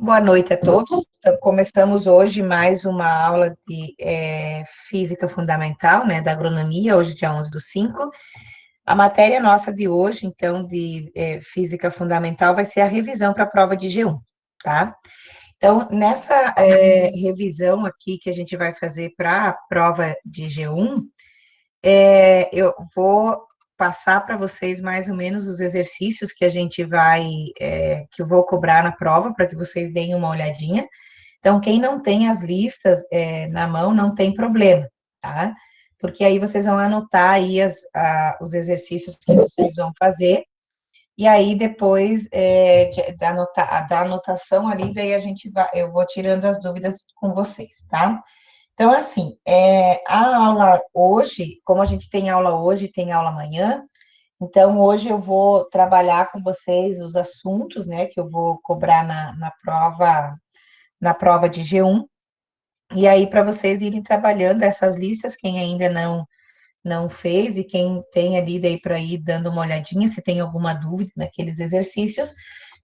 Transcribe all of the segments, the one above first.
Boa noite a todos. Então, começamos hoje mais uma aula de Física Fundamental, né, da Agronomia, hoje dia 11/5. A matéria nossa de hoje, então, de Física Fundamental, vai ser a revisão para a prova de G1, tá? Então, nessa revisão aqui que a gente vai fazer para a prova de G1, eu vou passar para vocês mais ou menos os exercícios que a gente vai, que eu vou cobrar na prova, para que vocês deem uma olhadinha. Então, quem não tem as listas na mão, não tem problema, tá? Porque aí vocês vão anotar aí os exercícios que vocês vão fazer, e aí depois da anotação ali, daí eu vou tirando as dúvidas com vocês, tá? Então, assim, a aula hoje, como a gente tem aula hoje, tem aula amanhã, então hoje eu vou trabalhar com vocês os assuntos, né, que eu vou cobrar na prova de G1, e aí para vocês irem trabalhando essas listas, quem ainda não fez, e quem tem ali daí para ir dando uma olhadinha, se tem alguma dúvida naqueles exercícios,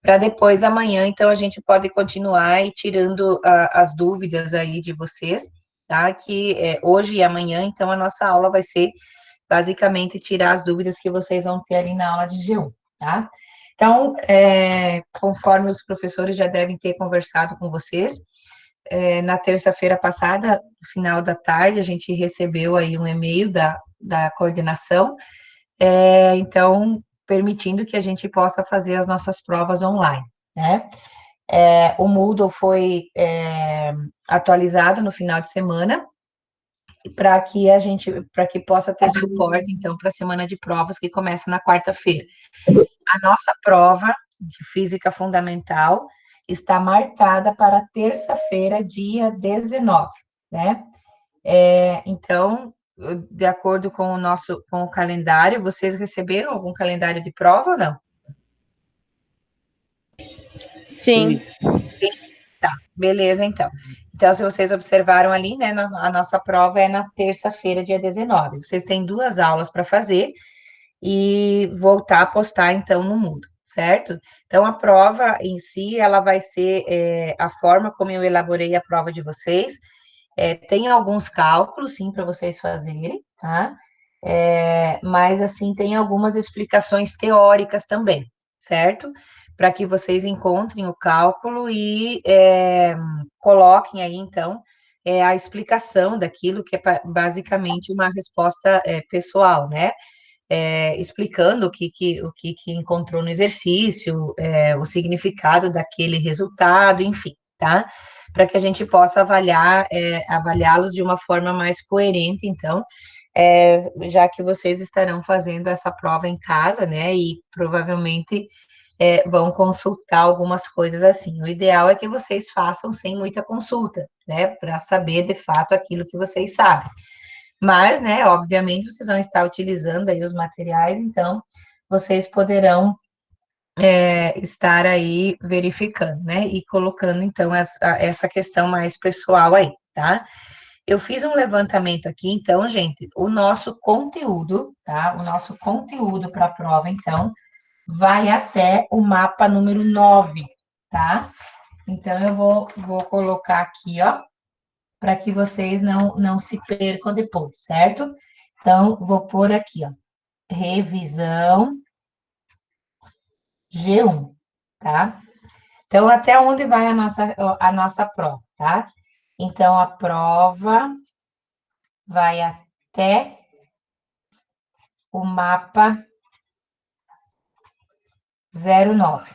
para depois amanhã, então, a gente pode continuar e tirando as dúvidas aí de vocês, tá? Que hoje e amanhã, então, a nossa aula vai ser basicamente tirar as dúvidas que vocês vão ter ali na aula de G1, tá? Então, conforme os professores já devem ter conversado com vocês, na terça-feira passada, no final da tarde, a gente recebeu aí um e-mail da coordenação, então, permitindo que a gente possa fazer as nossas provas online, né? O Moodle foi atualizado no final de semana, para que possa ter suporte, então, para a semana de provas que começa na quarta-feira. A nossa prova de Física Fundamental está marcada para terça-feira, dia 19, né? Então, de acordo com o calendário, vocês receberam algum calendário de prova ou não? Sim. Sim? Tá, beleza, então. Então, se vocês observaram ali, né, a nossa prova é na terça-feira, dia 19. Vocês têm 2 aulas para fazer e voltar a postar, então, no Moodle, certo? Então, a prova em si, ela vai ser a forma como eu elaborei a prova de vocês. Tem alguns cálculos, sim, para vocês fazerem, tá? Mas, assim, tem algumas explicações teóricas também, certo? Para que vocês encontrem o cálculo e coloquem aí, então, a explicação daquilo que é basicamente uma resposta pessoal, né? Explicando o que encontrou no exercício, o significado daquele resultado, enfim, tá? Para que a gente possa avaliá-los de uma forma mais coerente, então, já que vocês estarão fazendo essa prova em casa, né, e provavelmente vão consultar algumas coisas assim. O ideal é que vocês façam sem muita consulta, né, para saber de fato aquilo que vocês sabem. Mas, né, obviamente, vocês vão estar utilizando aí os materiais, então, vocês poderão estar aí verificando, né, e colocando, então, essa questão mais pessoal aí, tá? Eu fiz um levantamento aqui, então, gente, o nosso conteúdo, tá? O nosso conteúdo para a prova, então, vai até o mapa número 9, tá? Então, eu vou colocar aqui, ó, para que vocês não se percam depois, certo? Então, vou pôr aqui, ó, revisão G1, tá? Então, até onde vai a nossa prova, tá? Então, a prova vai até o mapa 09,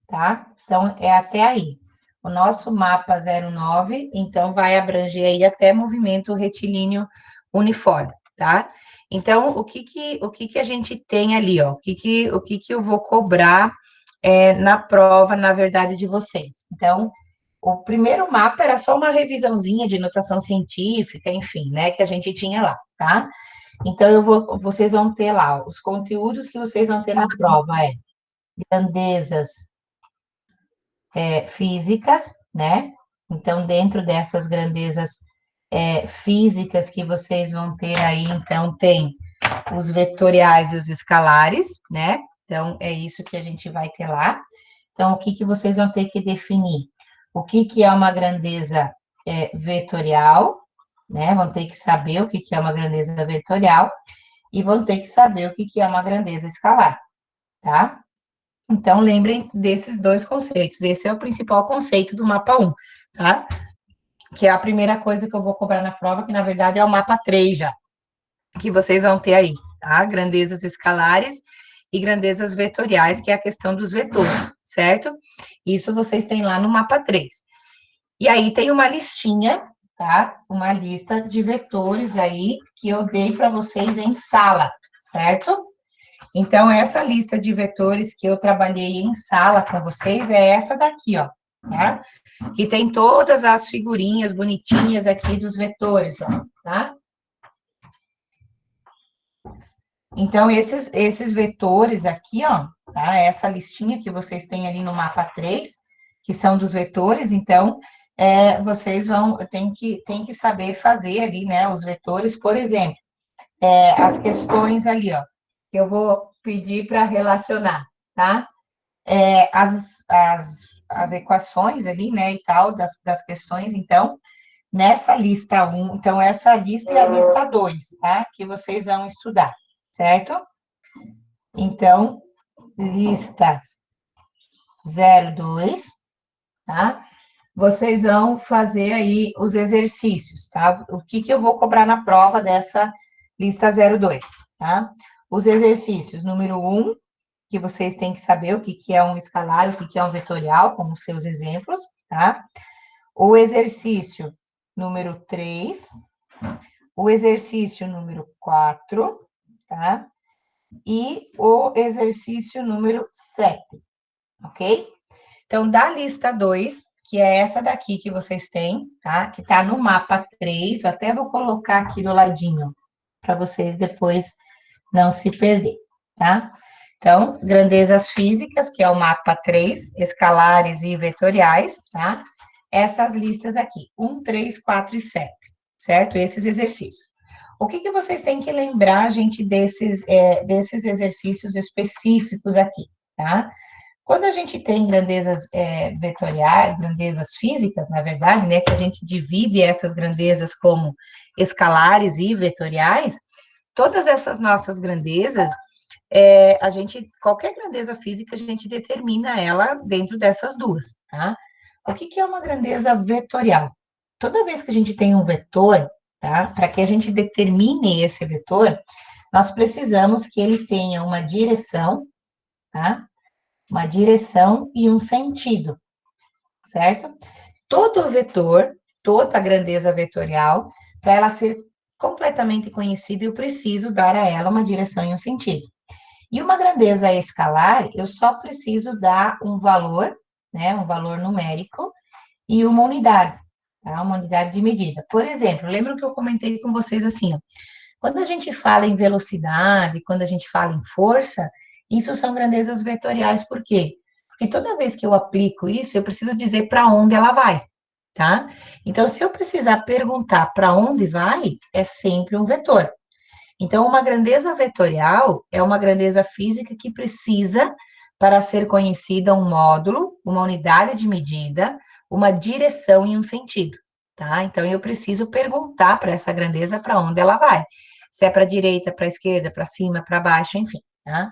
tá? Então, é até aí. O nosso mapa 09, então, vai abranger aí até movimento retilíneo uniforme, tá? Então, o que a gente tem ali, ó? O que eu vou cobrar na prova, na verdade, de vocês? Então, o primeiro mapa era só uma revisãozinha de notação científica, enfim, né, que a gente tinha lá, tá? Então, vocês vão ter lá, os conteúdos que vocês vão ter na prova grandezas físicas, né? Então, dentro dessas grandezas físicas que vocês vão ter aí, então, tem os vetoriais e os escalares, né? Então, é isso que a gente vai ter lá. Então, o que vocês vão ter que definir? o que que é uma grandeza vetorial, né? Vão ter que saber o que que é uma grandeza vetorial e vão ter que saber o que que é uma grandeza escalar, tá? Então, lembrem desses dois conceitos. Esse é o principal conceito do mapa 1, tá? Que é a primeira coisa que eu vou cobrar na prova, que na verdade é o mapa 3 já, que vocês vão ter aí, tá? Grandezas escalares e grandezas vetoriais, que é a questão dos vetores, certo? Isso vocês têm lá no mapa 3. E aí tem uma listinha, tá? Uma lista de vetores aí que eu dei para vocês em sala, certo? Então, essa lista de vetores que eu trabalhei em sala para vocês é essa daqui, ó, tá? Que tem todas as figurinhas bonitinhas aqui dos vetores, ó, tá? Então, esses vetores aqui, ó, tá? Essa listinha que vocês têm ali no mapa 3, que são dos vetores, então, vocês tem que saber fazer ali, né, os vetores, por exemplo, as questões ali, ó, que eu vou pedir para relacionar, tá? As equações ali, né, e tal, das questões, então, nessa lista 1, então, essa lista é a lista 2, tá? Que vocês vão estudar, certo? Então, lista 02, tá? Vocês vão fazer aí os exercícios, tá? O que que eu vou cobrar na prova dessa lista 02, tá? Os exercícios, número 1, que vocês têm que saber o que que é um escalar, o que que é um vetorial, como seus exemplos, tá? O exercício número 3, o exercício número 4, tá? E o exercício número 7, ok? Então, da lista 2, que é essa daqui que vocês têm, tá? Que tá no mapa 3, eu até vou colocar aqui do ladinho, para vocês depois não se perder, tá? Então, grandezas físicas, que é o mapa 3, escalares e vetoriais, tá? Essas listas aqui, 1, 3, 4 e 7, certo? Esses exercícios. O que que vocês têm que lembrar, gente, desses exercícios específicos aqui, tá? Quando a gente tem grandezas vetoriais, grandezas físicas, na verdade, né, que a gente divide essas grandezas como escalares e vetoriais, todas essas nossas grandezas, qualquer grandeza física, a gente determina ela dentro dessas duas, tá? O que que é uma grandeza vetorial? Toda vez que a gente tem um vetor, tá? Para que a gente determine esse vetor, nós precisamos que ele tenha uma direção, tá? Uma direção e um sentido, certo? Todo vetor, toda grandeza vetorial, para ela ser completamente conhecida, eu preciso dar a ela uma direção e um sentido. E uma grandeza escalar, eu só preciso dar um valor, né, um valor numérico e uma unidade, tá? Uma unidade de medida. Por exemplo, lembra que eu comentei com vocês assim, ó, quando a gente fala em velocidade, quando a gente fala em força, isso são grandezas vetoriais, por quê? Porque toda vez que eu aplico isso, eu preciso dizer para onde ela vai, tá? Então, se eu precisar perguntar para onde vai, é sempre um vetor. Então, uma grandeza vetorial é uma grandeza física que precisa, para ser conhecida, um módulo, uma unidade de medida, uma direção e um sentido, tá? Então, eu preciso perguntar para essa grandeza para onde ela vai. Se é para a direita, para a esquerda, para cima, para baixo, enfim, tá?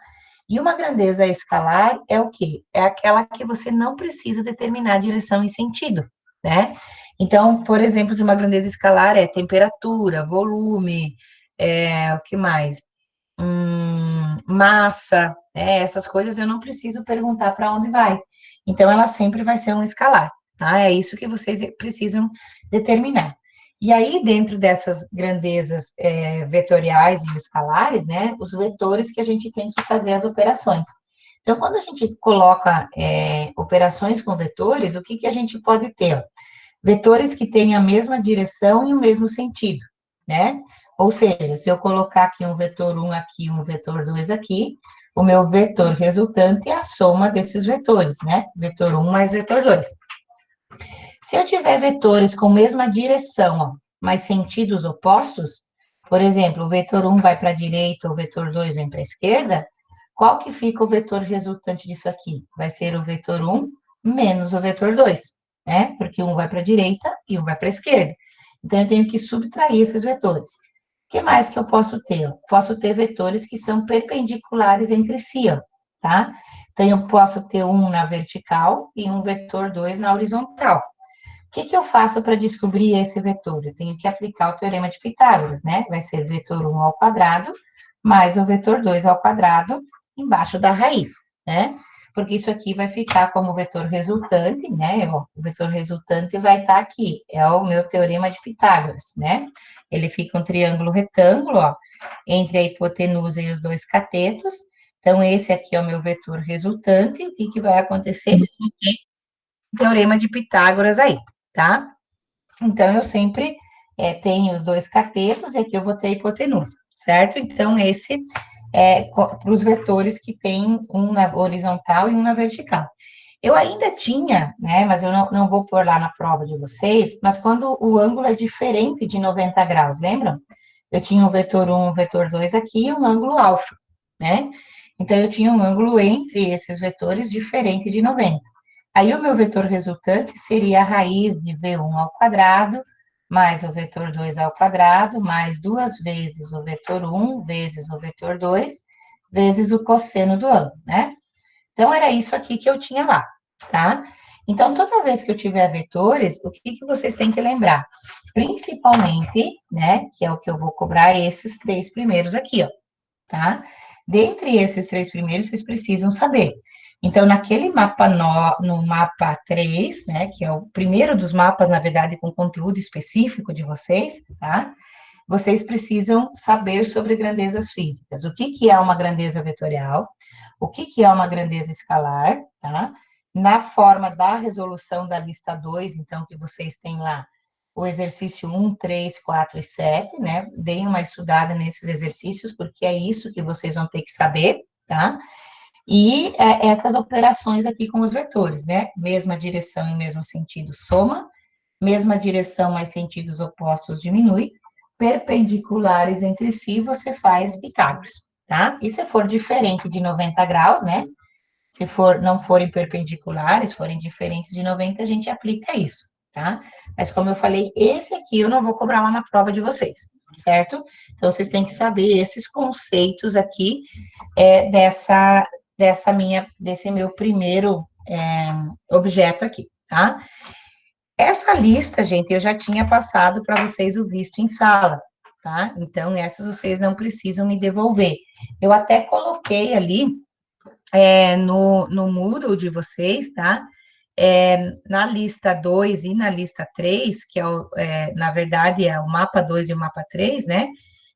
E uma grandeza escalar é o quê? É aquela que você não precisa determinar direção e sentido, né? Então, por exemplo, de uma grandeza escalar é temperatura, volume, o que mais? Massa, essas coisas eu não preciso perguntar para onde vai. Então, ela sempre vai ser um escalar, tá? É isso que vocês precisam determinar. E aí, dentro dessas grandezas vetoriais e escalares, né, os vetores que a gente tem que fazer as operações. Então, quando a gente coloca operações com vetores, o que que a gente pode ter? Vetores que têm a mesma direção e o mesmo sentido, né? Ou seja, se eu colocar aqui um vetor 1 aqui, um vetor 2 aqui, o meu vetor resultante é a soma desses vetores, né? Vetor 1 mais vetor 2. Se eu tiver vetores com mesma direção, ó, mas sentidos opostos, por exemplo, o vetor 1 vai para a direita, o vetor 2 vem para a esquerda, qual que fica o vetor resultante disso aqui? Vai ser o vetor 1 menos o vetor 2, né? Porque um vai para a direita e um vai para a esquerda. Então, eu tenho que subtrair esses vetores. O que mais que eu posso ter? Eu posso ter vetores que são perpendiculares entre si, ó, tá? Então, eu posso ter um na vertical e um vetor 2 na horizontal. O que eu faço para descobrir esse vetor? Eu tenho que aplicar o teorema de Pitágoras, né? Vai ser vetor 1 ao quadrado mais o vetor 2 ao quadrado embaixo da raiz, né? Porque isso aqui vai ficar como vetor resultante, né? O vetor resultante vai estar aqui, é o meu teorema de Pitágoras, né? Ele fica um triângulo retângulo, ó, entre a hipotenusa e os dois catetos. Então, esse aqui é o meu vetor resultante. O que vai acontecer? Eu vou ter o teorema de Pitágoras aí, tá? Então, eu sempre tenho os dois catetos e aqui eu vou ter a hipotenusa, certo? Então, esse é para os vetores que tem um na horizontal e um na vertical. Eu ainda tinha, né, mas eu não vou pôr lá na prova de vocês, mas quando o ângulo é diferente de 90 graus, lembram? Eu tinha o vetor 1, o vetor 2 aqui e um ângulo alfa, né? Então, eu tinha um ângulo entre esses vetores diferente de 90. Aí, o meu vetor resultante seria a raiz de V1 ao quadrado, mais o vetor 2 ao quadrado, mais duas vezes o vetor 1, vezes o vetor 2, vezes o cosseno do ângulo, né? Então, era isso aqui que eu tinha lá, tá? Então, toda vez que eu tiver vetores, o que vocês têm que lembrar? Principalmente, né, que é o que eu vou cobrar, esses três primeiros aqui, ó, tá? Dentre esses três primeiros, vocês precisam saber. Então, naquele mapa no mapa 3, né, que é o primeiro dos mapas, na verdade, com conteúdo específico de vocês, tá? Vocês precisam saber sobre grandezas físicas. O que é uma grandeza vetorial? O que é uma grandeza escalar, tá? Na forma da resolução da lista 2, então, que vocês têm lá, o exercício 1, 3, 4 e 7, né? Deem uma estudada nesses exercícios, porque é isso que vocês vão ter que saber, tá? E essas operações aqui com os vetores, né? Mesma direção e mesmo sentido soma, mesma direção mais sentidos opostos diminui, perpendiculares entre si você faz Pitágoras, tá? E se for diferente de 90 graus, né? Se não forem perpendiculares, forem diferentes de 90, a gente aplica isso, tá? Mas como eu falei, esse aqui eu não vou cobrar lá na prova de vocês, certo? Então, vocês têm que saber esses conceitos aqui desse meu primeiro objeto aqui, tá? Essa lista, gente, eu já tinha passado para vocês o visto em sala, tá? Então, essas vocês não precisam me devolver. Eu até coloquei ali no Moodle de vocês, tá? Na lista 2 e na lista 3, que na verdade é o mapa 2 e o mapa 3, né?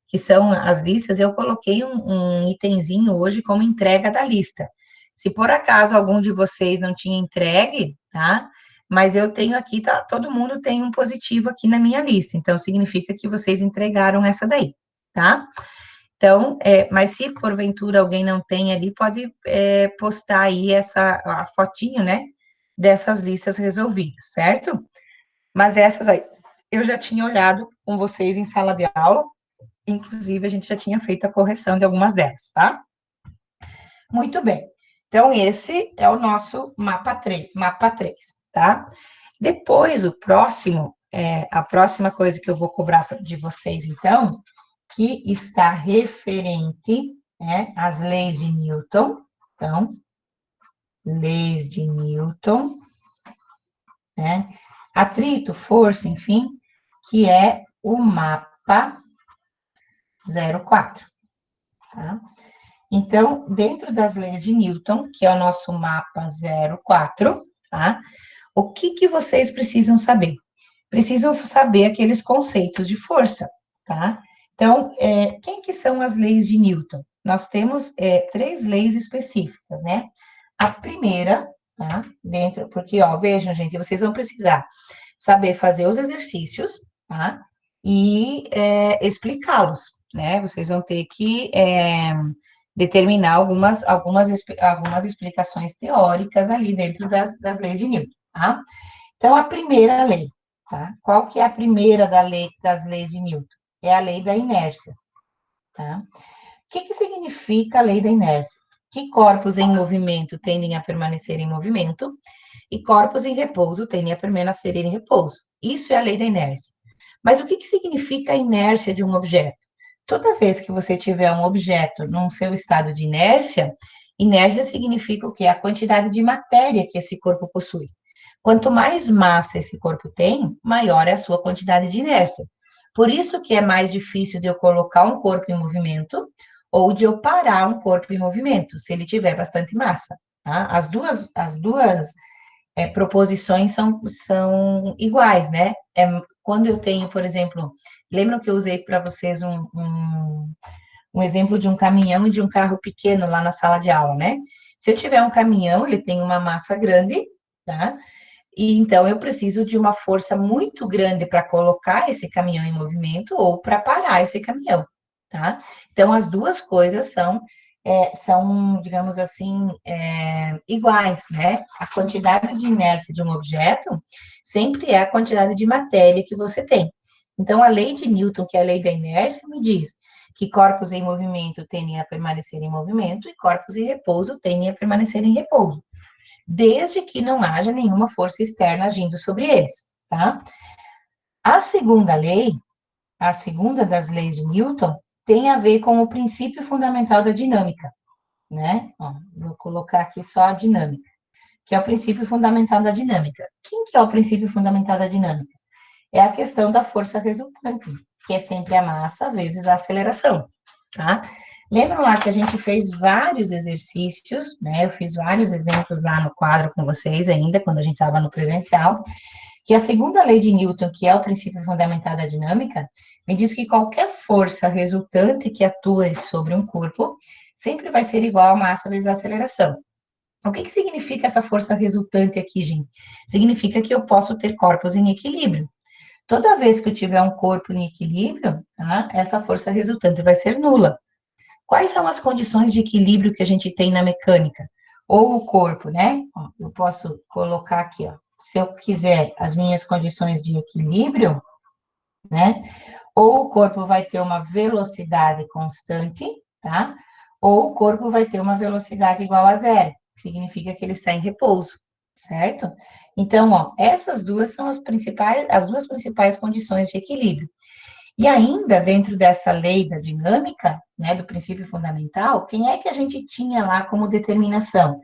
Que são as listas, eu coloquei um itemzinho hoje como entrega da lista. Se por acaso algum de vocês não tinha entregue, tá? Mas eu tenho aqui, tá? Todo mundo tem um positivo aqui na minha lista, então significa que vocês entregaram essa daí, tá? Então, mas se porventura alguém não tem ali, pode postar aí a fotinho, né? Dessas listas resolvidas, certo? Mas essas aí, eu já tinha olhado com vocês em sala de aula, inclusive a gente já tinha feito a correção de algumas delas, tá? Muito bem. Então, esse é o nosso mapa 3, tá? Depois, a próxima coisa que eu vou cobrar de vocês, então, que está referente, né, às leis de Newton. Então, leis de Newton, né? Atrito, força, enfim, que é o mapa 04, tá? Então, dentro das leis de Newton, que é o nosso mapa 04, tá? O que vocês precisam saber? Precisam saber aqueles conceitos de força, tá? Então, quem que são as leis de Newton? Nós temos três leis específicas, né? A primeira, tá? Porque, ó, vejam, gente, vocês vão precisar saber fazer os exercícios, tá? E explicá-los, né? Vocês vão ter que determinar algumas explicações teóricas ali dentro das leis de Newton, tá? Então, a primeira lei, tá? Qual que é a primeira das leis de Newton? É a lei da inércia, tá? O que significa a lei da inércia? que corpos em movimento tendem a permanecer em movimento e corpos em repouso tendem a permanecer em repouso. Isso é a lei da inércia. Mas o que significa a inércia de um objeto? Toda vez que você tiver um objeto num seu estado de inércia, inércia significa o quê? A quantidade de matéria que esse corpo possui. Quanto mais massa esse corpo tem, maior é a sua quantidade de inércia. Por isso que é mais difícil de eu colocar um corpo em movimento ou de eu parar um corpo em movimento, se ele tiver bastante massa. Tá? As duas proposições são iguais, né? Quando eu tenho, por exemplo, lembram que eu usei para vocês um exemplo de um caminhão e de um carro pequeno lá na sala de aula, né? Se eu tiver um caminhão, ele tem uma massa grande, tá? E então eu preciso de uma força muito grande para colocar esse caminhão em movimento ou para parar esse caminhão, tá? Então as duas coisas são, digamos assim, iguais, né? A quantidade de inércia de um objeto sempre é a quantidade de matéria que você tem. Então a lei de Newton, que é a lei da inércia, me diz que corpos em movimento tendem a permanecer em movimento e corpos em repouso tendem a permanecer em repouso, desde que não haja nenhuma força externa agindo sobre eles, tá? A segunda lei, a segunda das leis de Newton, tem a ver com o princípio fundamental da dinâmica, né? Ó, vou colocar aqui só a dinâmica, que é o princípio fundamental da dinâmica. Quem que é o princípio fundamental da dinâmica? É a questão da força resultante, que é sempre a massa vezes a aceleração, tá? Lembram lá que a gente fez vários exercícios, né? Eu fiz vários exemplos lá no quadro com vocês ainda, quando a gente estava no presencial, que a segunda lei de Newton, que é o princípio fundamental da dinâmica, me diz que qualquer força resultante que atue sobre um corpo sempre vai ser igual a massa vezes a aceleração. O que significa essa força resultante aqui, gente? Significa que eu posso ter corpos em equilíbrio. Toda vez que eu tiver um corpo em equilíbrio, tá? Essa força resultante vai ser nula. Quais são as condições de equilíbrio que a gente tem na mecânica? Ou o corpo, né? Ó, eu posso colocar aqui, ó. Se eu quiser as minhas condições de equilíbrio, né? Ou o corpo vai ter uma velocidade constante, tá? Ou o corpo vai ter uma velocidade igual a zero, que significa que ele está em repouso, certo? Então, ó, essas duas são as duas principais condições de equilíbrio. E ainda dentro dessa lei da dinâmica, né, do princípio fundamental, quem é que a gente tinha lá como determinação?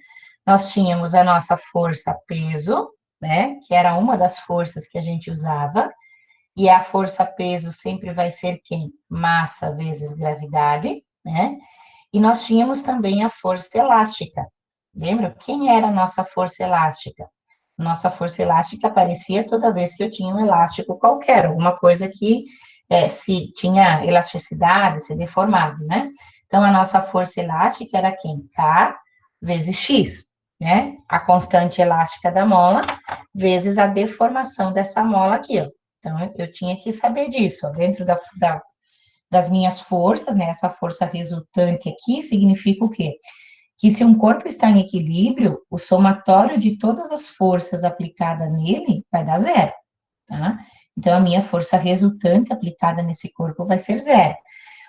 Nós tínhamos a nossa força peso, né, que era uma das forças que a gente usava, e a força peso sempre vai ser quem? Massa vezes gravidade, né? E nós tínhamos também a força elástica. Lembra? Quem era a nossa força elástica? Nossa força elástica aparecia toda vez que eu tinha um elástico qualquer, alguma coisa que se tinha elasticidade, se deformava, né? Então, a nossa força elástica era quem? K vezes X, né? A constante elástica da mola vezes a deformação dessa mola aqui, ó. Então, eu tinha que saber disso, ó, dentro das minhas forças, né? Essa força resultante aqui significa o quê? Que se um corpo está em equilíbrio, o somatório de todas as forças aplicadas nele vai dar zero, tá? Então, a minha força resultante aplicada nesse corpo vai ser zero.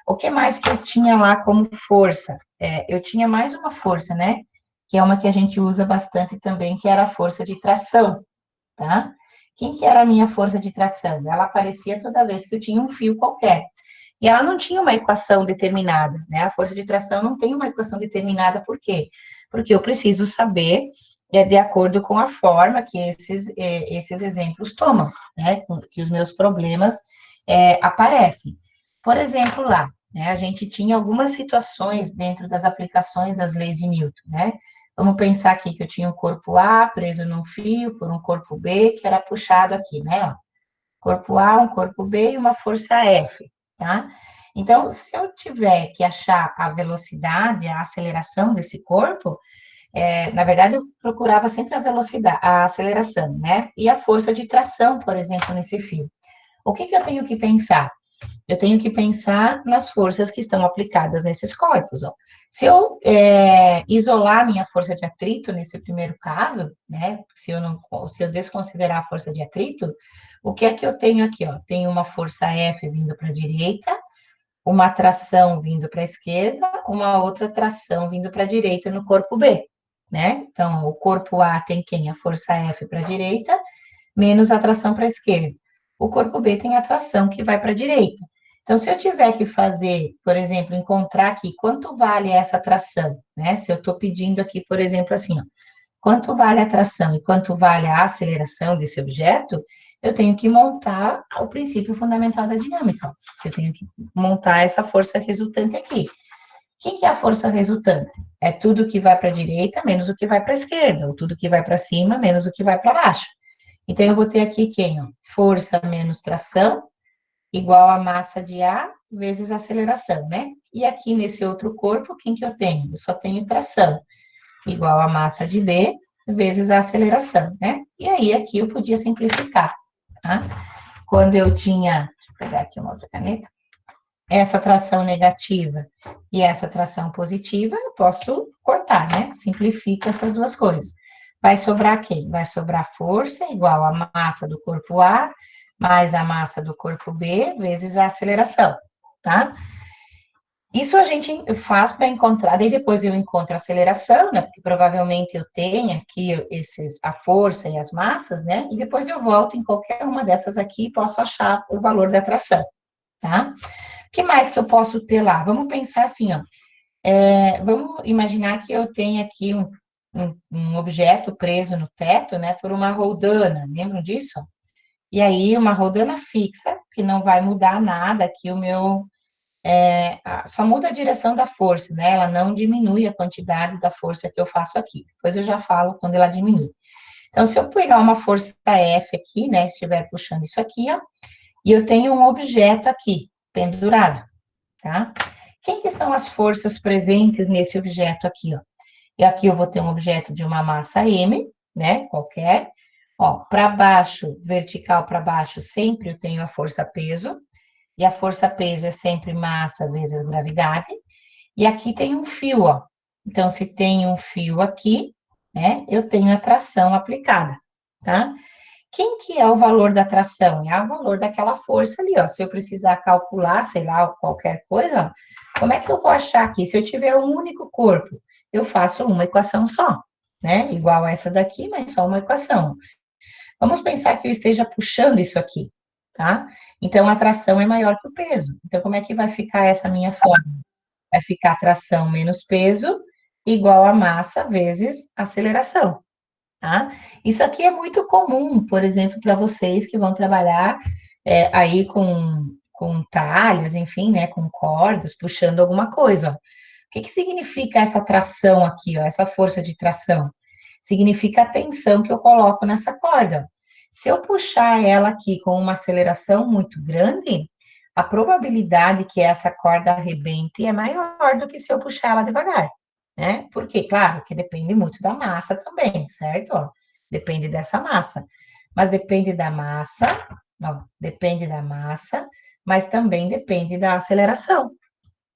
O que mais que eu tinha lá como força? Eu tinha mais uma força, né? Que é uma que a gente usa bastante também, que era a força de tração, tá? Quem que era a minha força de tração? Ela aparecia toda vez que eu tinha um fio qualquer. E ela não tinha uma equação determinada, né? A força de tração não tem uma equação determinada, por quê? Porque eu preciso saber de acordo com a forma que esses exemplos tomam, né? Que os meus problemas aparecem. Por exemplo, lá, né? A gente tinha algumas situações dentro das aplicações das leis de Newton, né? Vamos pensar aqui que eu tinha um corpo A preso num fio por um corpo B que era puxado aqui, né? Ó, corpo A, um corpo B e uma força F, tá? Então, se eu tiver que achar a velocidade, a aceleração desse corpo, na verdade, eu procurava sempre a velocidade, a aceleração, né? E a força de tração, por exemplo, nesse fio. O que eu tenho que pensar? Eu tenho que pensar nas forças que estão aplicadas nesses corpos. Ó. Se eu isolar minha força de atrito nesse primeiro caso, né? Se eu desconsiderar a força de atrito, o que é que eu tenho aqui? Ó? Tenho uma força F vindo para a direita, uma tração vindo para a esquerda, uma outra tração vindo para a direita no corpo B, né? Então, o corpo A tem quem? A força F para a direita, menos a tração para a esquerda. O corpo B tem a tração que vai para a direita. Então, se eu tiver que fazer, por exemplo, encontrar aqui quanto vale essa tração, né? Se eu estou pedindo aqui, por exemplo, assim, ó, quanto vale a tração e quanto vale a aceleração desse objeto, eu tenho que montar o princípio fundamental da dinâmica. Eu tenho que montar essa força resultante aqui. O que é a força resultante? É tudo que vai para a direita menos o que vai para a esquerda, ou tudo que vai para cima menos o que vai para baixo. Então, eu vou ter aqui quem? Ó? Força menos tração, igual a massa de A vezes a aceleração, né? E aqui nesse outro corpo, quem que eu tenho? Eu só tenho tração, igual a massa de B vezes a aceleração, né? E aí, aqui eu podia simplificar, tá? Quando eu tinha, deixa eu pegar aqui uma outra caneta, essa tração negativa e essa tração positiva, eu posso cortar, né? Simplifico essas duas coisas. Vai sobrar quem? Vai sobrar força igual a massa do corpo A mais a massa do corpo B vezes a aceleração, tá? Isso a gente faz para encontrar, daí depois eu encontro a aceleração, né? Porque provavelmente eu tenho aqui a força e as massas, né? E depois eu volto em qualquer uma dessas aqui e posso achar o valor da tração, tá? O que mais que eu posso ter lá? Vamos pensar assim, ó. Vamos imaginar que eu tenho aqui um objeto preso no teto, né? Por uma roldana, lembram disso? E aí, uma roldana fixa, que não vai mudar nada aqui só muda a direção da força, né? Ela não diminui a quantidade da força que eu faço aqui. Depois eu já falo quando ela diminui. Então, se eu pegar uma força F aqui, né? Estiver puxando isso aqui, ó, e eu tenho um objeto aqui, pendurado, tá? Quem que são as forças presentes nesse objeto aqui, ó? E aqui eu vou ter um objeto de uma massa M, né? Qualquer. Ó, para baixo, vertical para baixo, sempre eu tenho a força peso. E a força peso é sempre massa vezes gravidade. E aqui tem um fio, ó. Então, se tem um fio aqui, né? Eu tenho a tração aplicada, tá? Quem que é o valor da tração? É o valor daquela força ali, ó. Se eu precisar calcular, sei lá, qualquer coisa, ó, como é que eu vou achar aqui? Se eu tiver um único corpo, eu faço uma equação só, né? Igual a essa daqui, mas só uma equação. Vamos pensar que eu esteja puxando isso aqui, tá? Então, a tração é maior que o peso. Então, como é que vai ficar essa minha forma? Vai ficar tração menos peso igual a massa vezes aceleração, tá? Isso aqui é muito comum, por exemplo, para vocês que vão trabalhar aí com talhas, enfim, né, com cordas, puxando alguma coisa, ó. O que que significa essa tração aqui, ó, essa força de tração? Significa a tensão que eu coloco nessa corda. Se eu puxar ela aqui com uma aceleração muito grande, a probabilidade que essa corda arrebente é maior do que se eu puxar ela devagar, né? Porque, claro, que depende muito da massa também, certo? Ó, depende dessa massa. Mas depende da massa, ó, depende da massa, mas também depende da aceleração,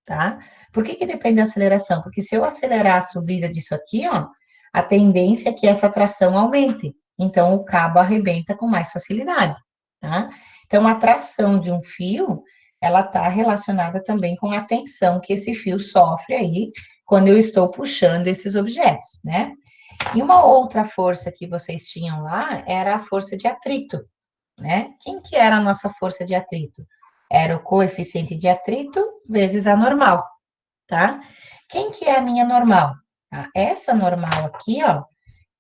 tá? Por que que depende da aceleração? Porque se eu acelerar a subida disso aqui, ó, a tendência é que essa tração aumente. Então, o cabo arrebenta com mais facilidade, tá? Então, a tração de um fio, ela está relacionada também com a tensão que esse fio sofre aí quando eu estou puxando esses objetos, né? E uma outra força que vocês tinham lá era a força de atrito, né? Quem que era a nossa força de atrito? Era o coeficiente de atrito vezes a normal, tá? Quem que é a minha normal? Essa normal aqui, ó,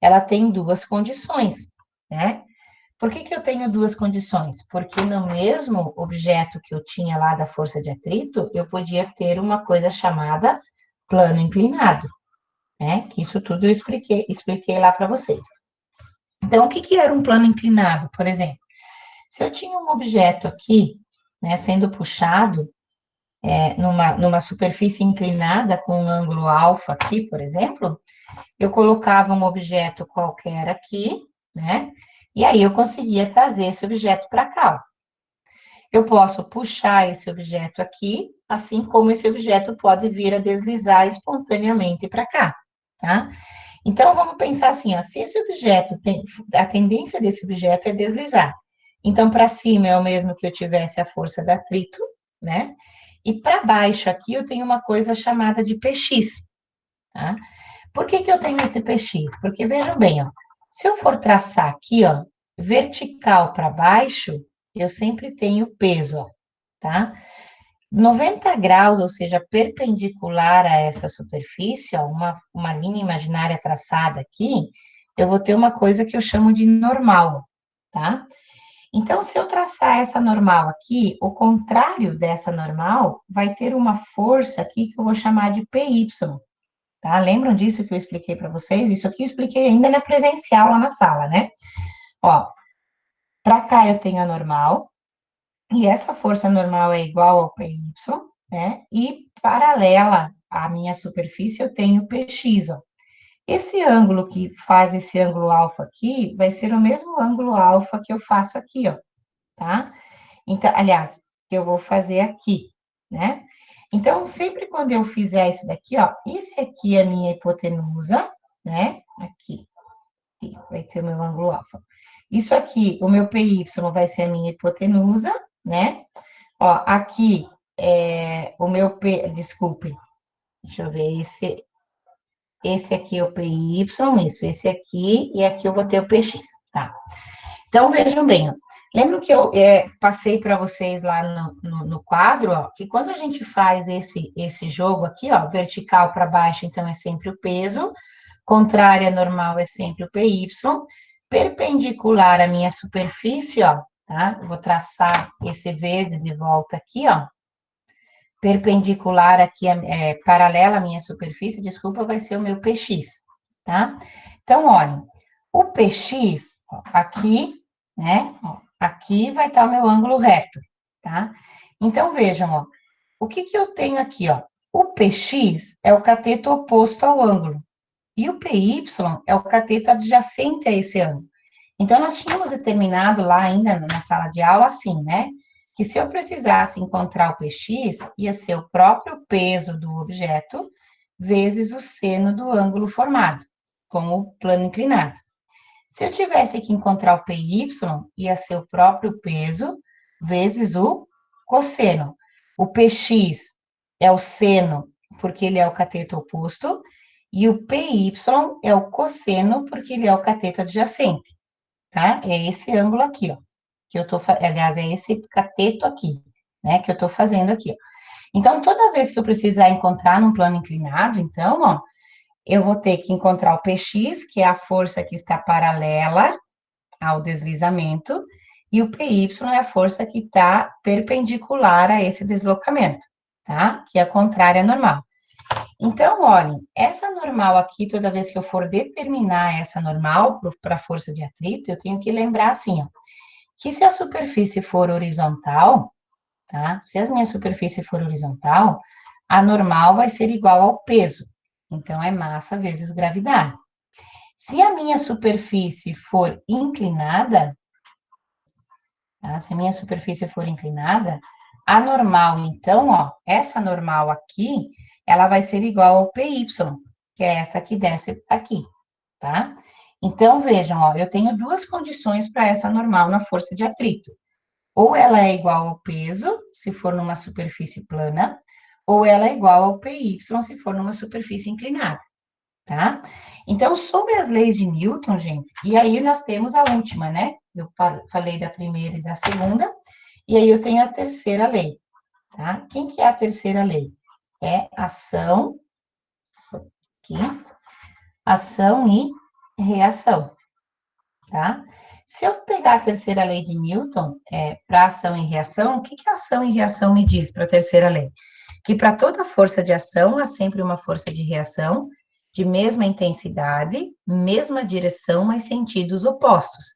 ela tem duas condições, né? Por que que eu tenho duas condições? Porque no mesmo objeto que eu tinha lá da força de atrito, eu podia ter uma coisa chamada plano inclinado, né? Que isso tudo eu expliquei lá para vocês. Então, o que que era um plano inclinado, por exemplo? Se eu tinha um objeto aqui, né, sendo puxado numa superfície inclinada com um ângulo alfa aqui, por exemplo, eu colocava um objeto qualquer aqui, né? E aí eu conseguia trazer esse objeto para cá. Eu posso puxar esse objeto aqui, assim como esse objeto pode vir a deslizar espontaneamente para cá, tá? Então, vamos pensar assim, ó, se esse objeto a tendência desse objeto é deslizar. Então, para cima é o mesmo que eu tivesse a força da atrito, né? E para baixo aqui eu tenho uma coisa chamada de PX, tá? Por que que eu tenho esse PX? Porque vejam bem, ó, se eu for traçar aqui, ó, vertical para baixo, eu sempre tenho peso, ó, tá? 90 graus, ou seja, perpendicular a essa superfície, ó, uma linha imaginária traçada aqui, eu vou ter uma coisa que eu chamo de normal, tá? Então, se eu traçar essa normal aqui, o contrário dessa normal vai ter uma força aqui que eu vou chamar de PY, tá? Lembram disso que eu expliquei para vocês? Isso aqui eu expliquei ainda na presencial lá na sala, né? Ó, para cá eu tenho a normal, e essa força normal é igual ao PY, né? E paralela à minha superfície eu tenho PX, ó. Esse ângulo que faz esse ângulo alfa aqui vai ser o mesmo ângulo alfa que eu faço aqui, ó, tá? Então, aliás, que eu vou fazer aqui, né? Então, sempre quando eu fizer isso daqui, ó, esse aqui é a minha hipotenusa, né? Aqui vai ter o meu ângulo alfa. Isso aqui, o meu PY vai ser a minha hipotenusa, né? Ó, aqui é o meu P, desculpe, deixa eu ver, esse aqui é o PY, isso, esse aqui, e aqui eu vou ter o PX, tá? Então, vejam bem, ó, lembram que eu passei para vocês lá no quadro, ó, que quando a gente faz esse jogo aqui, ó, vertical para baixo, então é sempre o peso, contrária normal é sempre o PY, perpendicular à minha superfície, ó, tá? Eu vou traçar esse verde de volta aqui, ó, perpendicular aqui, paralela à minha superfície, desculpa, vai ser o meu PX, tá? Então, olhem, o PX, ó, aqui, né, ó, aqui vai estar o meu ângulo reto, tá? Então, vejam, ó, o que que eu tenho aqui, ó? O PX é o cateto oposto ao ângulo, e o PY é o cateto adjacente a esse ângulo. Então, nós tínhamos determinado lá ainda na sala de aula assim, né? Que se eu precisasse encontrar o PX, ia ser o próprio peso do objeto vezes o seno do ângulo formado, com o plano inclinado. Se eu tivesse que encontrar o PY, ia ser o próprio peso vezes o cosseno. O PX é o seno, porque ele é o cateto oposto, e o PY é o cosseno, porque ele é o cateto adjacente, tá? É esse ângulo aqui, ó, que eu tô, aliás, é esse cateto aqui, né, que eu tô fazendo aqui, ó. Então, toda vez que eu precisar encontrar num plano inclinado, então, ó, eu vou ter que encontrar o PX, que é a força que está paralela ao deslizamento, e o PY é a força que está perpendicular a esse deslocamento, tá? Que é a contrária à normal. Então, olhem, essa normal aqui, toda vez que eu for determinar essa normal para a força de atrito, eu tenho que lembrar assim, ó, que se a superfície for horizontal, tá? Se a minha superfície for horizontal, a normal vai ser igual ao peso. Então, é massa vezes gravidade. Se a minha superfície for inclinada, tá? Se a minha superfície for inclinada, a normal, então, ó, essa normal aqui, ela vai ser igual ao PY, que é essa que desce aqui, tá? Então, vejam, ó, eu tenho duas condições para essa normal na força de atrito. Ou ela é igual ao peso, se for numa superfície plana, ou ela é igual ao PY, se for numa superfície inclinada, tá? Então, sobre as leis de Newton, gente, e aí nós temos a última, né? Eu falei da primeira e da segunda, e aí eu tenho a terceira lei, tá? Quem que é a terceira lei? É ação, aqui, ação e reação, tá? Se eu pegar a terceira lei de Newton, para ação e reação, o que que a ação e reação me diz para a terceira lei? Que para toda força de ação há sempre uma força de reação, de mesma intensidade, mesma direção, mas sentidos opostos. O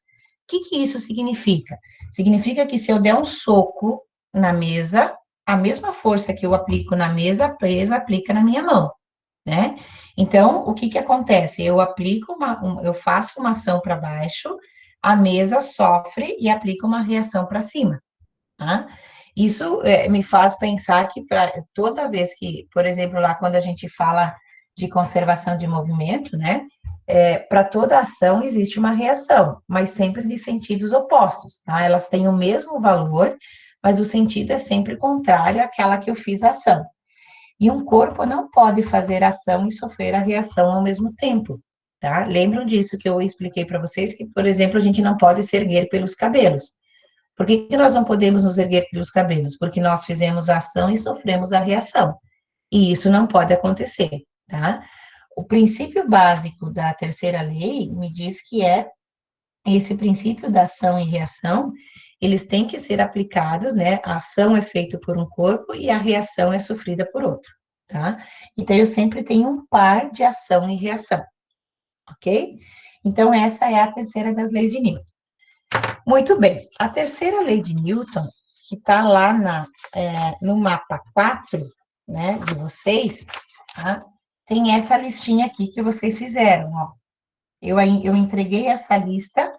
que que isso significa? Significa que se eu der um soco na mesa, a mesma força que eu aplico na mesa presa aplica na minha mão, né? Então, o que que acontece? Eu aplico eu faço uma ação para baixo, a mesa sofre e aplica uma reação para cima, tá? Isso me faz pensar que toda vez que, por exemplo, lá quando a gente fala de conservação de movimento, né? Para toda ação existe uma reação, mas sempre de sentidos opostos, tá? Elas têm o mesmo valor, mas o sentido é sempre contrário àquela que eu fiz a ação. E um corpo não pode fazer ação e sofrer a reação ao mesmo tempo, tá? Lembram disso que eu expliquei para vocês, que, por exemplo, a gente não pode se erguer pelos cabelos. Por que que nós não podemos nos erguer pelos cabelos? Porque nós fizemos a ação e sofremos a reação. E isso não pode acontecer, tá? O princípio básico da terceira lei me diz que é esse princípio da ação e reação, eles têm que ser aplicados, né? A ação é feita por um corpo e a reação é sofrida por outro, tá? Então, eu sempre tenho um par de ação e reação, ok? Então, essa é a terceira das leis de Newton. Muito bem, a terceira lei de Newton, que está lá no mapa 4, né, de vocês, tá? Tem essa listinha aqui que vocês fizeram, ó. Eu entreguei essa lista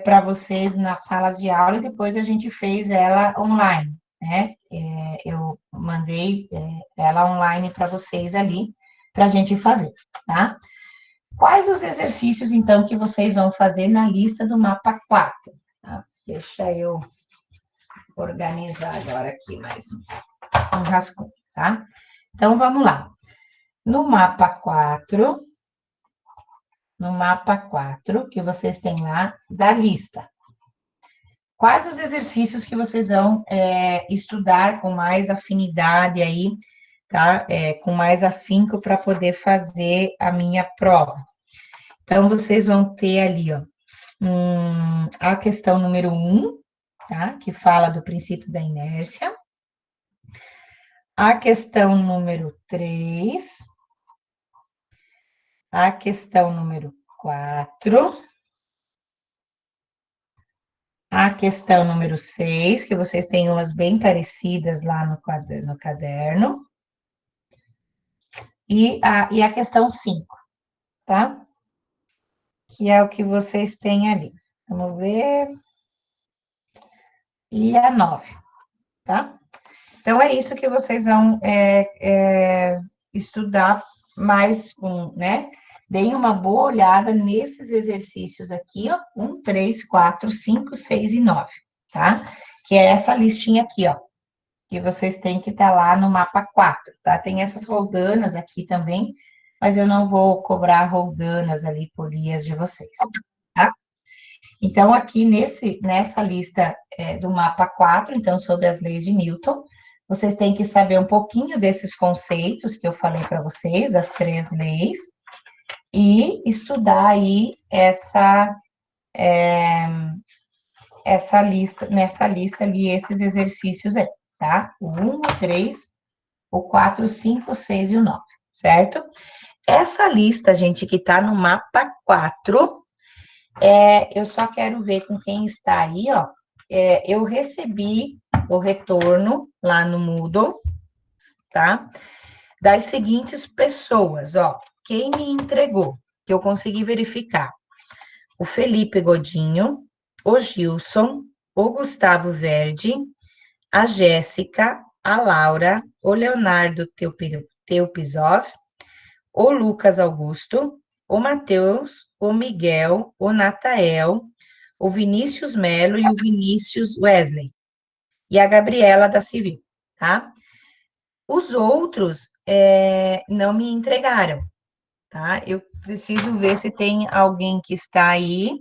para vocês nas salas de aula e depois a gente fez ela online, né? Eu mandei ela online para vocês ali, para a gente fazer, tá? Quais os exercícios, então, que vocês vão fazer na lista do mapa 4? Tá? Deixa eu organizar agora aqui mais um rascunho, tá? Então, vamos lá. No mapa 4, que vocês têm lá da lista. Quais os exercícios que vocês vão estudar com mais afinidade aí, tá? Com mais afinco para poder fazer a minha prova. Então, vocês vão ter ali, ó, a questão número 1, tá? Que fala do princípio da inércia. A questão número 3. A questão número 4. A questão número 6, que vocês têm umas bem parecidas lá no caderno. E a questão 5, tá? Que é o que vocês têm ali. Vamos ver. E a 9, tá? Então, é isso que vocês vão estudar mais, né? Deem uma boa olhada nesses exercícios aqui, ó. 1, 3, 4, 5, 6 e 9, tá? Que é essa listinha aqui, ó. Que vocês têm que estar lá no mapa 4, tá? Tem essas roldanas aqui também, mas eu não vou cobrar roldanas ali por dias de vocês, tá? Então, aqui nessa lista do mapa 4, então, sobre as leis de Newton, vocês têm que saber um pouquinho desses conceitos que eu falei para vocês, das 3 leis, e estudar aí essa lista, nessa lista ali, esses exercícios aí, tá? O 1, o 3, o 4, o 5, o 6 e o 9, certo? Essa lista, gente, que tá no mapa 4, eu só quero ver com quem está aí, ó. Eu recebi o retorno lá no Moodle, tá? Das seguintes pessoas, ó. Quem me entregou, que eu consegui verificar. O Felipe Godinho, o Gilson, o Gustavo Verde, a Jéssica, a Laura, o Leonardo Teupizov, o Lucas Augusto, o Matheus, o Miguel, o Natael, o Vinícius Melo e o Vinícius Wesley. E a Gabriela da Civil, tá? Os outros não me entregaram, tá? Eu preciso ver se tem alguém que está aí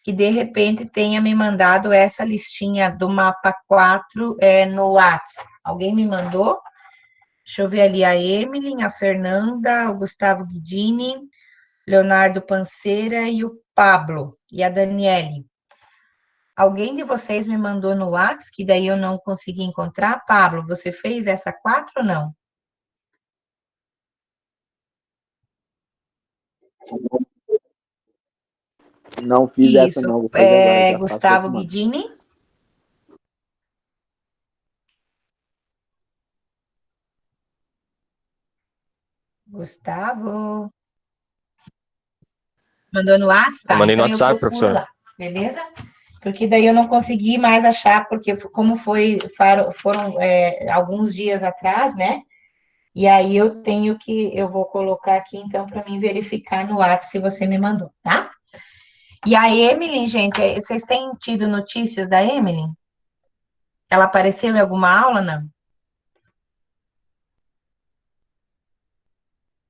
que de repente tenha me mandado essa listinha do mapa 4 no WhatsApp. Alguém me mandou? Deixa eu ver ali a Emily, a Fernanda, o Gustavo Guidini, Leonardo Panceira e o Pablo, e a Daniele. Alguém de vocês me mandou no WhatsApp, que daí eu não consegui encontrar? Pablo, você fez essa 4 ou não? Não fiz essa não, vou fazer agora. Já Gustavo Guidini? Gustavo? Mandou no WhatsApp? Tá, mandei então no WhatsApp, professor. Lá, beleza? Porque daí eu não consegui mais achar, porque como foram alguns dias atrás, né? E aí eu vou colocar aqui, então, para mim verificar no WhatsApp se você me mandou, tá? E a Emily, gente, vocês têm tido notícias da Emily? Ela apareceu em alguma aula, não?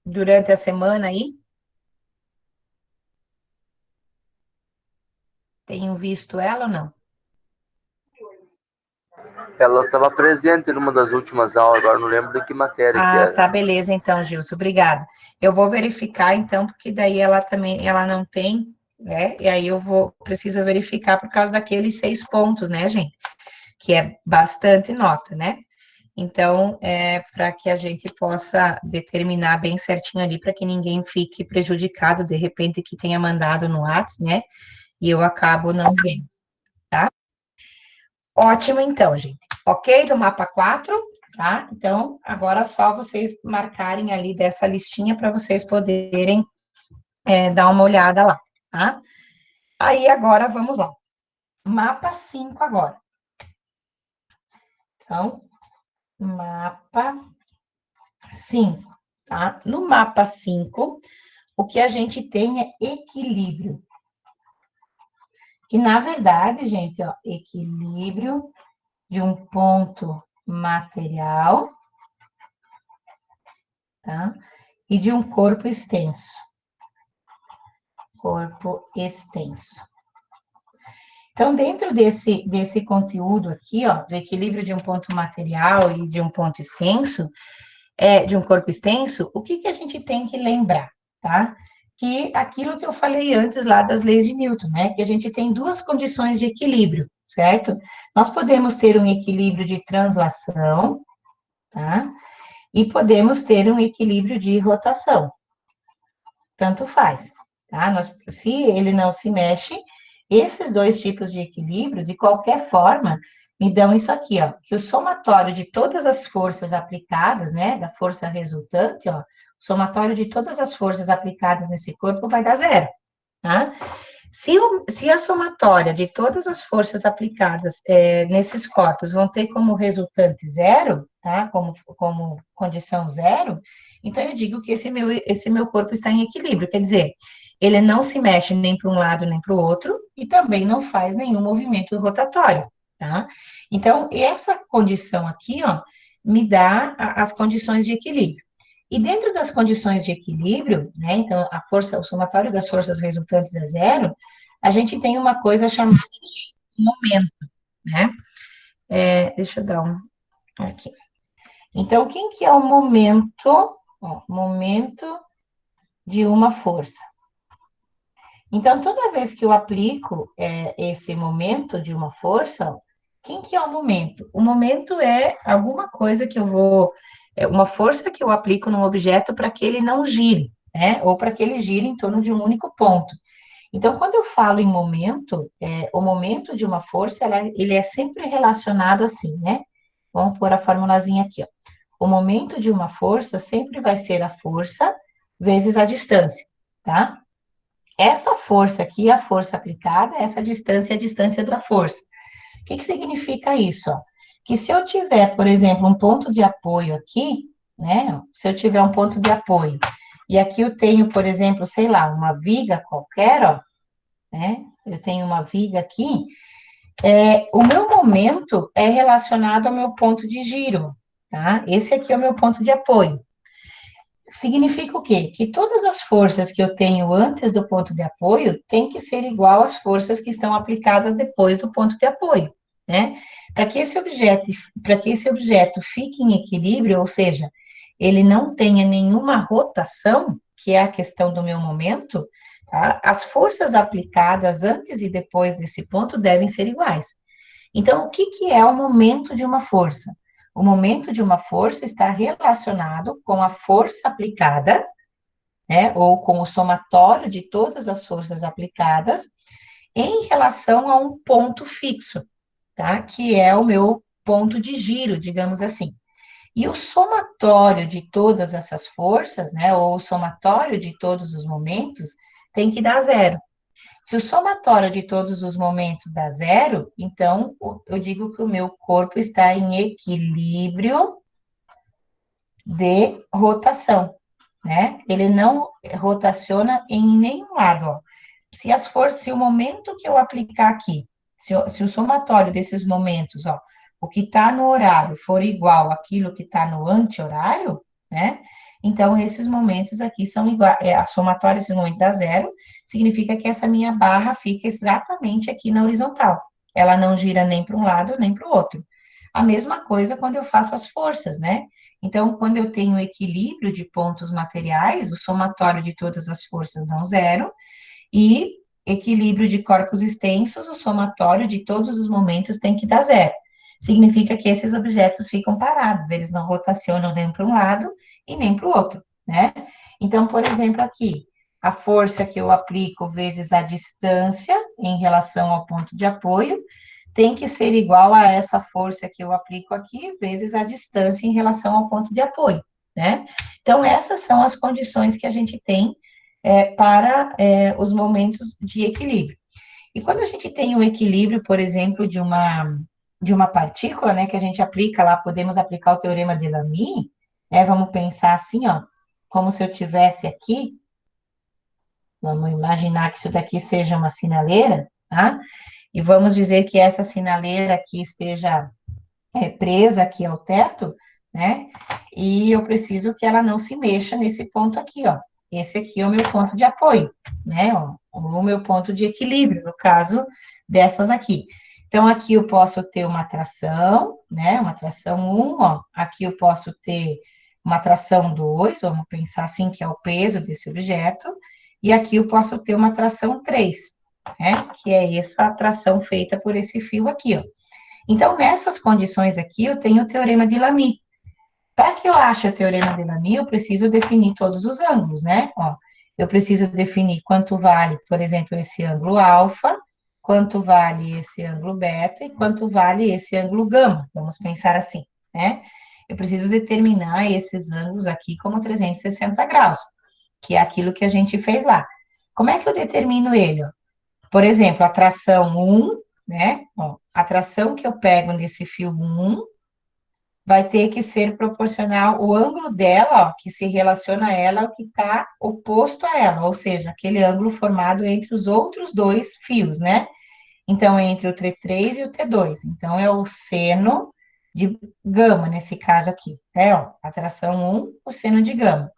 Durante a semana aí? Tenho visto ela ou não? Ela estava presente numa das últimas aulas, agora não lembro de que matéria que era. Tá, beleza, então, Gilson, obrigada. Eu vou verificar, então, porque daí ela também, ela não tem, né? E aí preciso verificar por causa daqueles 6 pontos, né, gente? Que é bastante nota, né? Então, para que a gente possa determinar bem certinho ali, para que ninguém fique prejudicado, de repente, que tenha mandado no WhatsApp, né? E eu acabo não vendo, tá? Ótimo, então, gente. Ok, do mapa 4, tá? Então, agora é só vocês marcarem ali dessa listinha para vocês poderem dar uma olhada lá, tá? Aí, agora, vamos lá. Mapa 5 agora. Então, mapa 5, tá? No mapa 5, o que a gente tem é equilíbrio. Que, na verdade, gente, ó, equilíbrio de um ponto material, tá? E de um corpo extenso. Corpo extenso. Então, dentro desse conteúdo aqui, ó, do equilíbrio de um ponto material e de um ponto extenso, de um corpo extenso, o que a gente tem que lembrar, tá? Que aquilo que eu falei antes lá das leis de Newton, né? Que a gente tem 2 condições de equilíbrio, certo? Nós podemos ter um equilíbrio de translação, tá? E podemos ter um equilíbrio de rotação. Tanto faz, tá? Se ele não se mexe, esses 2 tipos de equilíbrio, de qualquer forma, me dão isso aqui, ó, que o somatório de todas as forças aplicadas, né, da força resultante, ó, o somatório de todas as forças aplicadas nesse corpo vai dar 0, tá? Se a somatória de todas as forças aplicadas nesses corpos vão ter como resultante 0, tá? Como condição 0, então eu digo que esse meu corpo está em equilíbrio, quer dizer, ele não se mexe nem para um lado nem para o outro e também não faz nenhum movimento rotatório, tá? Então, essa condição aqui, ó, me dá as condições de equilíbrio. E dentro das condições de equilíbrio, né, então o somatório das forças resultantes é 0, a gente tem uma coisa chamada de momento, né? Deixa eu dar aqui. Então, quem que é o momento? Ó, momento de uma força. Então, toda vez que eu aplico esse momento de uma força, quem que é o momento? O momento é alguma coisa que eu vou, uma força que eu aplico num objeto para que ele não gire, né? Ou para que ele gire em torno de um único ponto. Então, quando eu falo em momento, o momento de uma força, ele é sempre relacionado assim, né? Vamos pôr a formulazinha aqui, ó. O momento de uma força sempre vai ser a força vezes a distância, tá? Essa força aqui é a força aplicada, essa distância é a distância da força. O que significa isso? Ó? Que se eu tiver, por exemplo, um ponto de apoio aqui, né? Se eu tiver um ponto de apoio, e aqui eu tenho, por exemplo, sei lá, uma viga qualquer, ó, né? Eu tenho uma viga aqui, o meu momento é relacionado ao meu ponto de giro, tá? Esse aqui é o meu ponto de apoio. Significa o quê? Que todas as forças que eu tenho antes do ponto de apoio têm que ser igual às forças que estão aplicadas depois do ponto de apoio, né? Para que esse objeto fique em equilíbrio, ou seja, ele não tenha nenhuma rotação, que é a questão do meu momento, tá? As forças aplicadas antes e depois desse ponto devem ser iguais. Então, o que é o momento de uma força? O momento de uma força está relacionado com a força aplicada, né, ou com o somatório de todas as forças aplicadas em relação a um ponto fixo, tá? Que é o meu ponto de giro, digamos assim. E o somatório de todas essas forças, né, ou o somatório de todos os momentos, tem que dar 0. Se o somatório de todos os momentos dá 0, então eu digo que o meu corpo está em equilíbrio de rotação, né? Ele não rotaciona em nenhum lado, ó. Se o momento que eu aplicar aqui, se o somatório desses momentos, ó, o que está no horário for igual àquilo que está no anti-horário, né? Então, esses momentos aqui são iguais, a somatória desses momentos dá zero, significa que essa minha barra fica exatamente aqui na horizontal. Ela não gira nem para um lado, nem para o outro. A mesma coisa quando eu faço as forças, né? Então, quando eu tenho equilíbrio de pontos materiais, o somatório de todas as forças dão zero, e equilíbrio de corpos extensos, o somatório de todos os momentos tem que dar zero. Significa que esses objetos ficam parados, eles não rotacionam nem para um lado e nem para o outro, né? Então, por exemplo, aqui, a força que eu aplico vezes a distância em relação ao ponto de apoio tem que ser igual a essa força que eu aplico aqui vezes a distância em relação ao ponto de apoio, né? Então, essas são as condições que a gente tem para os momentos de equilíbrio. E quando a gente tem um equilíbrio, por exemplo, de uma partícula, né, que a gente aplica lá, podemos aplicar o teorema de Lamy, né, vamos pensar assim, ó, como se eu tivesse aqui, vamos imaginar que isso daqui seja uma sinaleira, tá? E vamos dizer que essa sinaleira aqui esteja presa aqui ao teto, né? E eu preciso que ela não se mexa nesse ponto aqui, ó. Esse aqui é o meu ponto de apoio, né? Ó, o meu ponto de equilíbrio, no caso dessas aqui. Então, aqui eu posso ter uma tração, né? Uma tração 1, ó. Aqui eu posso ter uma tração 2, vamos pensar assim, que é o peso desse objeto. E aqui eu posso ter uma tração 3, né? Que é essa atração feita por esse fio aqui, ó. Então, nessas condições aqui, eu tenho o teorema de Lamy. Para que eu ache o teorema de Lamy, eu preciso definir todos os ângulos, né? Ó, eu preciso definir quanto vale, por exemplo, esse ângulo alfa, quanto vale esse ângulo beta e quanto vale esse ângulo gama. Vamos pensar assim, né? Eu preciso determinar esses ângulos aqui como 360 graus, que é aquilo que a gente fez lá. Como é que eu determino ele? Ó? Por exemplo, a tração 1, né? Ó, a tração que eu pego nesse fio 1 vai ter que ser proporcional, o ângulo dela, ó, que se relaciona a ela, ao que está oposto a ela, ou seja, aquele ângulo formado entre os outros dois fios, né? Então, entre o T3 e o T2. Então, é o seno de gama, nesse caso aqui, né? Ó, a tração 1, o seno de gama.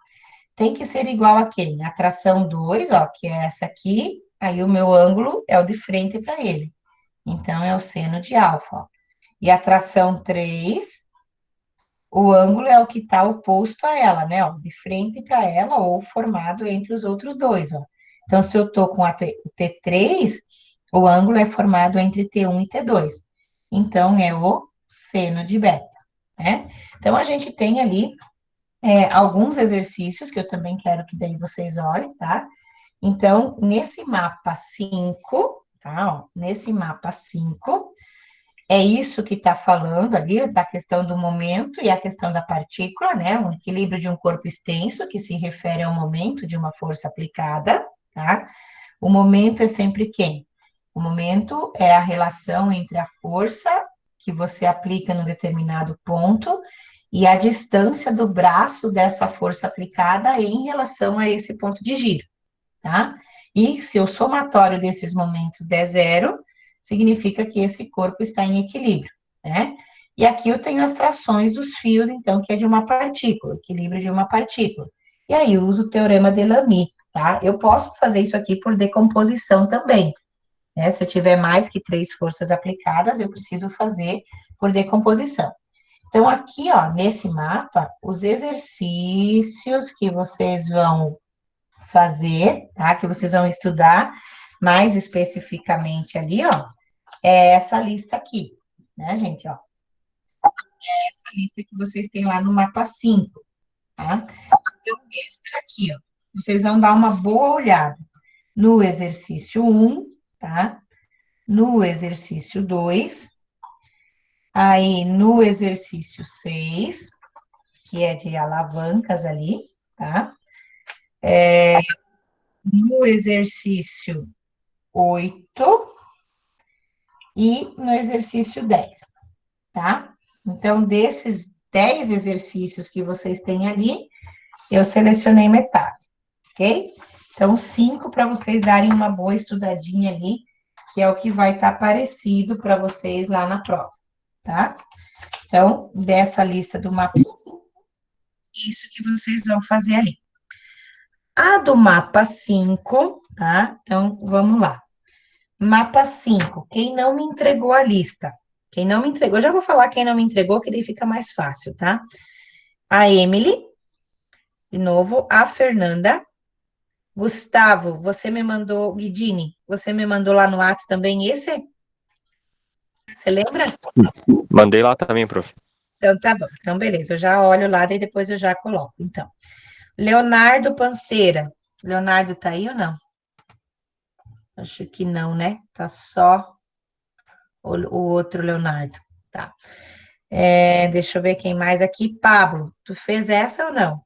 Tem que ser igual a quem? A tração 2, ó, que é essa aqui, aí o meu ângulo é o de frente para ele. Então, é o seno de alfa, ó. E a tração 3, o ângulo é o que está oposto a ela, né? Ó, de frente para ela ou formado entre os outros dois, ó. Então, se eu estou com a T3, o ângulo é formado entre T1 e T2. Então, é o seno de beta, né? Então, a gente tem ali alguns exercícios que eu também quero que daí vocês olhem, tá? Então, nesse mapa 5, tá? Ó, nesse mapa 5, é isso que está falando ali, da questão do momento e a questão da partícula, né? Um equilíbrio de um corpo extenso, que se refere ao momento de uma força aplicada, tá? O momento é sempre quem? O momento é a relação entre a força que você aplica no determinado ponto e a distância do braço dessa força aplicada em relação a esse ponto de giro, tá? E se o somatório desses momentos der zero, significa que esse corpo está em equilíbrio, né? E aqui eu tenho as trações dos fios, então, que é de uma partícula, equilíbrio de uma partícula. E aí eu uso o teorema de Lamy, tá? Eu posso fazer isso aqui por decomposição também, né? Se eu tiver mais que 3 forças aplicadas, eu preciso fazer por decomposição. Então, aqui, ó, nesse mapa, os exercícios que vocês vão fazer, tá? Que vocês vão estudar mais especificamente ali, ó, é essa lista aqui, né, gente, ó. É essa lista que vocês têm lá no mapa 5, tá? Então, esses aqui, ó, vocês vão dar uma boa olhada no exercício 1, tá? No exercício 2, aí no exercício 6, que é de alavancas ali, tá? No exercício 8 e no exercício 10, tá? Então, desses 10 exercícios que vocês têm ali, eu selecionei metade, ok? Então, 5 para vocês darem uma boa estudadinha ali, que é o que vai estar parecido para vocês lá na prova, tá? Então, dessa lista do mapa 5, isso que vocês vão fazer ali. A do mapa 5, tá? Então, vamos lá. Mapa 5, quem não me entregou a lista? Quem não me entregou, eu já vou falar quem não me entregou, que daí fica mais fácil, tá? A Emily, de novo, a Fernanda, Gustavo, você me mandou, Guidini, você me mandou lá no WhatsApp também esse? Você lembra? Mandei lá também, prof. Então, tá bom. Então, beleza, eu já olho lá, daí depois eu já coloco. Então, Leonardo Panceira. Leonardo tá aí ou não? Acho que não, né? Tá só o outro Leonardo. Tá. Deixa eu ver quem mais aqui. Pablo, tu fez essa ou não?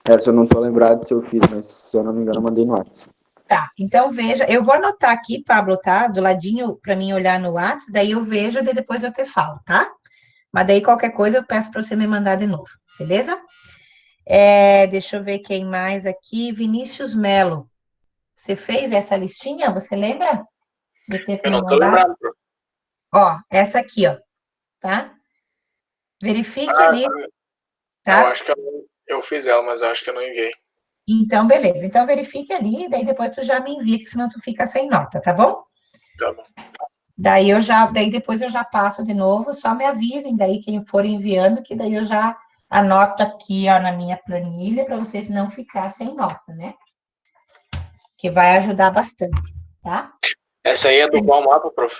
Essa eu não tô lembrado se eu fiz, mas se eu não me engano, eu mandei no WhatsApp. Tá, então veja, eu vou anotar aqui, Pablo, tá? Do ladinho para mim olhar no WhatsApp, daí eu vejo e depois eu te falo, tá? Mas daí qualquer coisa eu peço para você me mandar de novo, beleza? Deixa eu ver quem mais aqui. Vinícius Melo. Você fez essa listinha? Você lembra de ter Eu me não tô mandado? lembrado, prof. Ó, essa aqui, ó, tá? Verifique ali, Eu tá? acho que eu fiz ela, mas eu acho que eu não enviei. Então, beleza. Então, verifique ali, daí depois tu já me envia, que senão tu fica sem nota, tá bom? Tá bom. Daí depois eu já passo de novo, só me avisem daí quem for enviando, que daí eu já anoto aqui, ó, na minha planilha, para vocês não ficar sem nota, né? Que vai ajudar bastante, tá? Essa aí é do qual mapa, prof?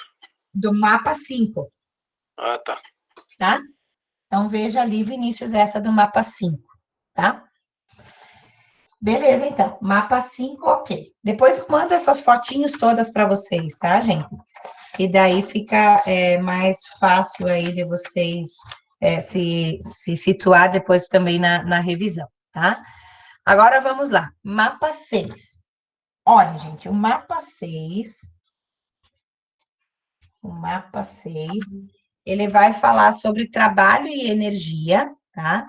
Do mapa 5, Ah, tá. tá? Então, veja ali, Vinícius, essa do mapa 5, tá? Beleza, então. Mapa 5, ok. Depois eu mando essas fotinhos todas para vocês, tá, gente? E daí fica mais fácil aí de vocês se situar depois também na revisão, tá? Agora vamos lá. Mapa 6. Olha, gente, o mapa 6, ele vai falar sobre trabalho e energia, tá?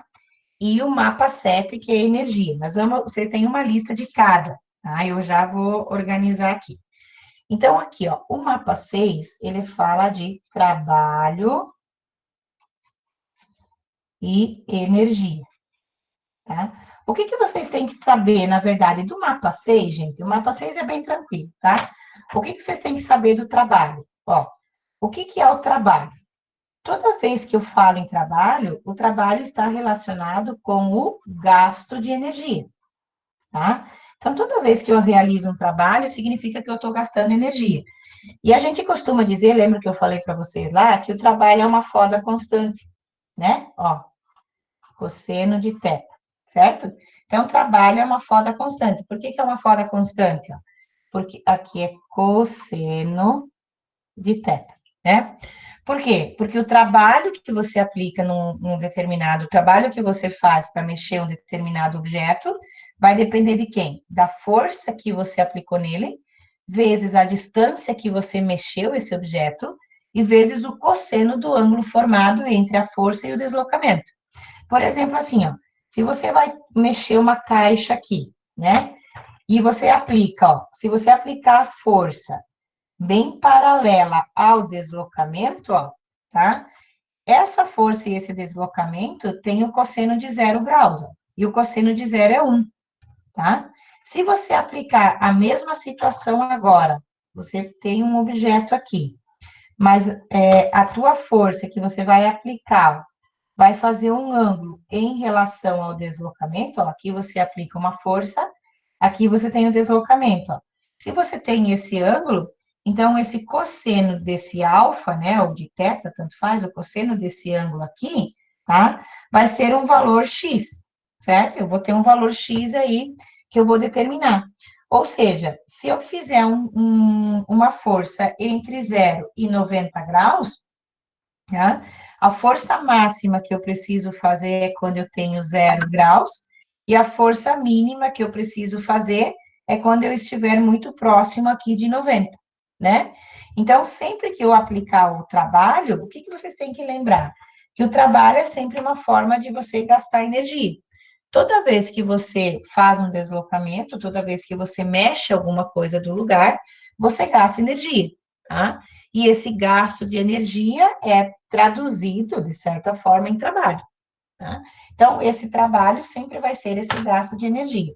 E o mapa 7, que é energia. Mas vocês têm uma lista de cada, tá? Eu já vou organizar aqui. Então, aqui, ó, o mapa 6, ele fala de trabalho e energia, tá? O que que vocês têm que saber, na verdade, do mapa 6, gente? O mapa 6 é bem tranquilo, tá? O que que vocês têm que saber do trabalho? Ó, o que que é o trabalho? Toda vez que eu falo em trabalho, o trabalho está relacionado com o gasto de energia, tá? Então, toda vez que eu realizo um trabalho, significa que eu estou gastando energia. E a gente costuma dizer, lembra que eu falei para vocês lá, que o trabalho é uma foda constante, né? Ó, cosseno de θ, certo? Então, trabalho é uma foda constante. Por que que é uma foda constante? Ó? Porque aqui é cosseno de θ, né? Por quê? Porque o trabalho que você aplica num determinado, trabalho que você faz para mexer um determinado objeto, vai depender de quem? Da força que você aplicou nele, vezes a distância que você mexeu esse objeto, e vezes o cosseno do ângulo formado entre a força e o deslocamento. Por exemplo, assim, ó, se você vai mexer uma caixa aqui, né? E você aplica, ó, se você aplicar a força bem paralela ao deslocamento, ó, tá? Essa força e esse deslocamento tem o cosseno de 0 graus, ó, e o cosseno de 0 é 1, tá? Se você aplicar a mesma situação agora, você tem um objeto aqui, mas a tua força que você vai aplicar vai fazer um ângulo em relação ao deslocamento, ó, aqui você aplica uma força, aqui você tem o deslocamento, ó. Se você tem esse ângulo, então esse cosseno desse alfa, né, ou de θ, tanto faz, o cosseno desse ângulo aqui, tá? Vai ser um valor x, certo? Eu vou ter um valor x aí que eu vou determinar. Ou seja, se eu fizer uma força entre 0 e 90 graus, tá? A força máxima que eu preciso fazer é quando eu tenho 0 graus, e a força mínima que eu preciso fazer é quando eu estiver muito próximo aqui de 90, né? Então, sempre que eu aplicar o trabalho, o que que vocês têm que lembrar? Que o trabalho é sempre uma forma de você gastar energia. Toda vez que você faz um deslocamento, toda vez que você mexe alguma coisa do lugar, você gasta energia, tá? E esse gasto de energia é traduzido, de certa forma, em trabalho, tá? Então, esse trabalho sempre vai ser esse gasto de energia.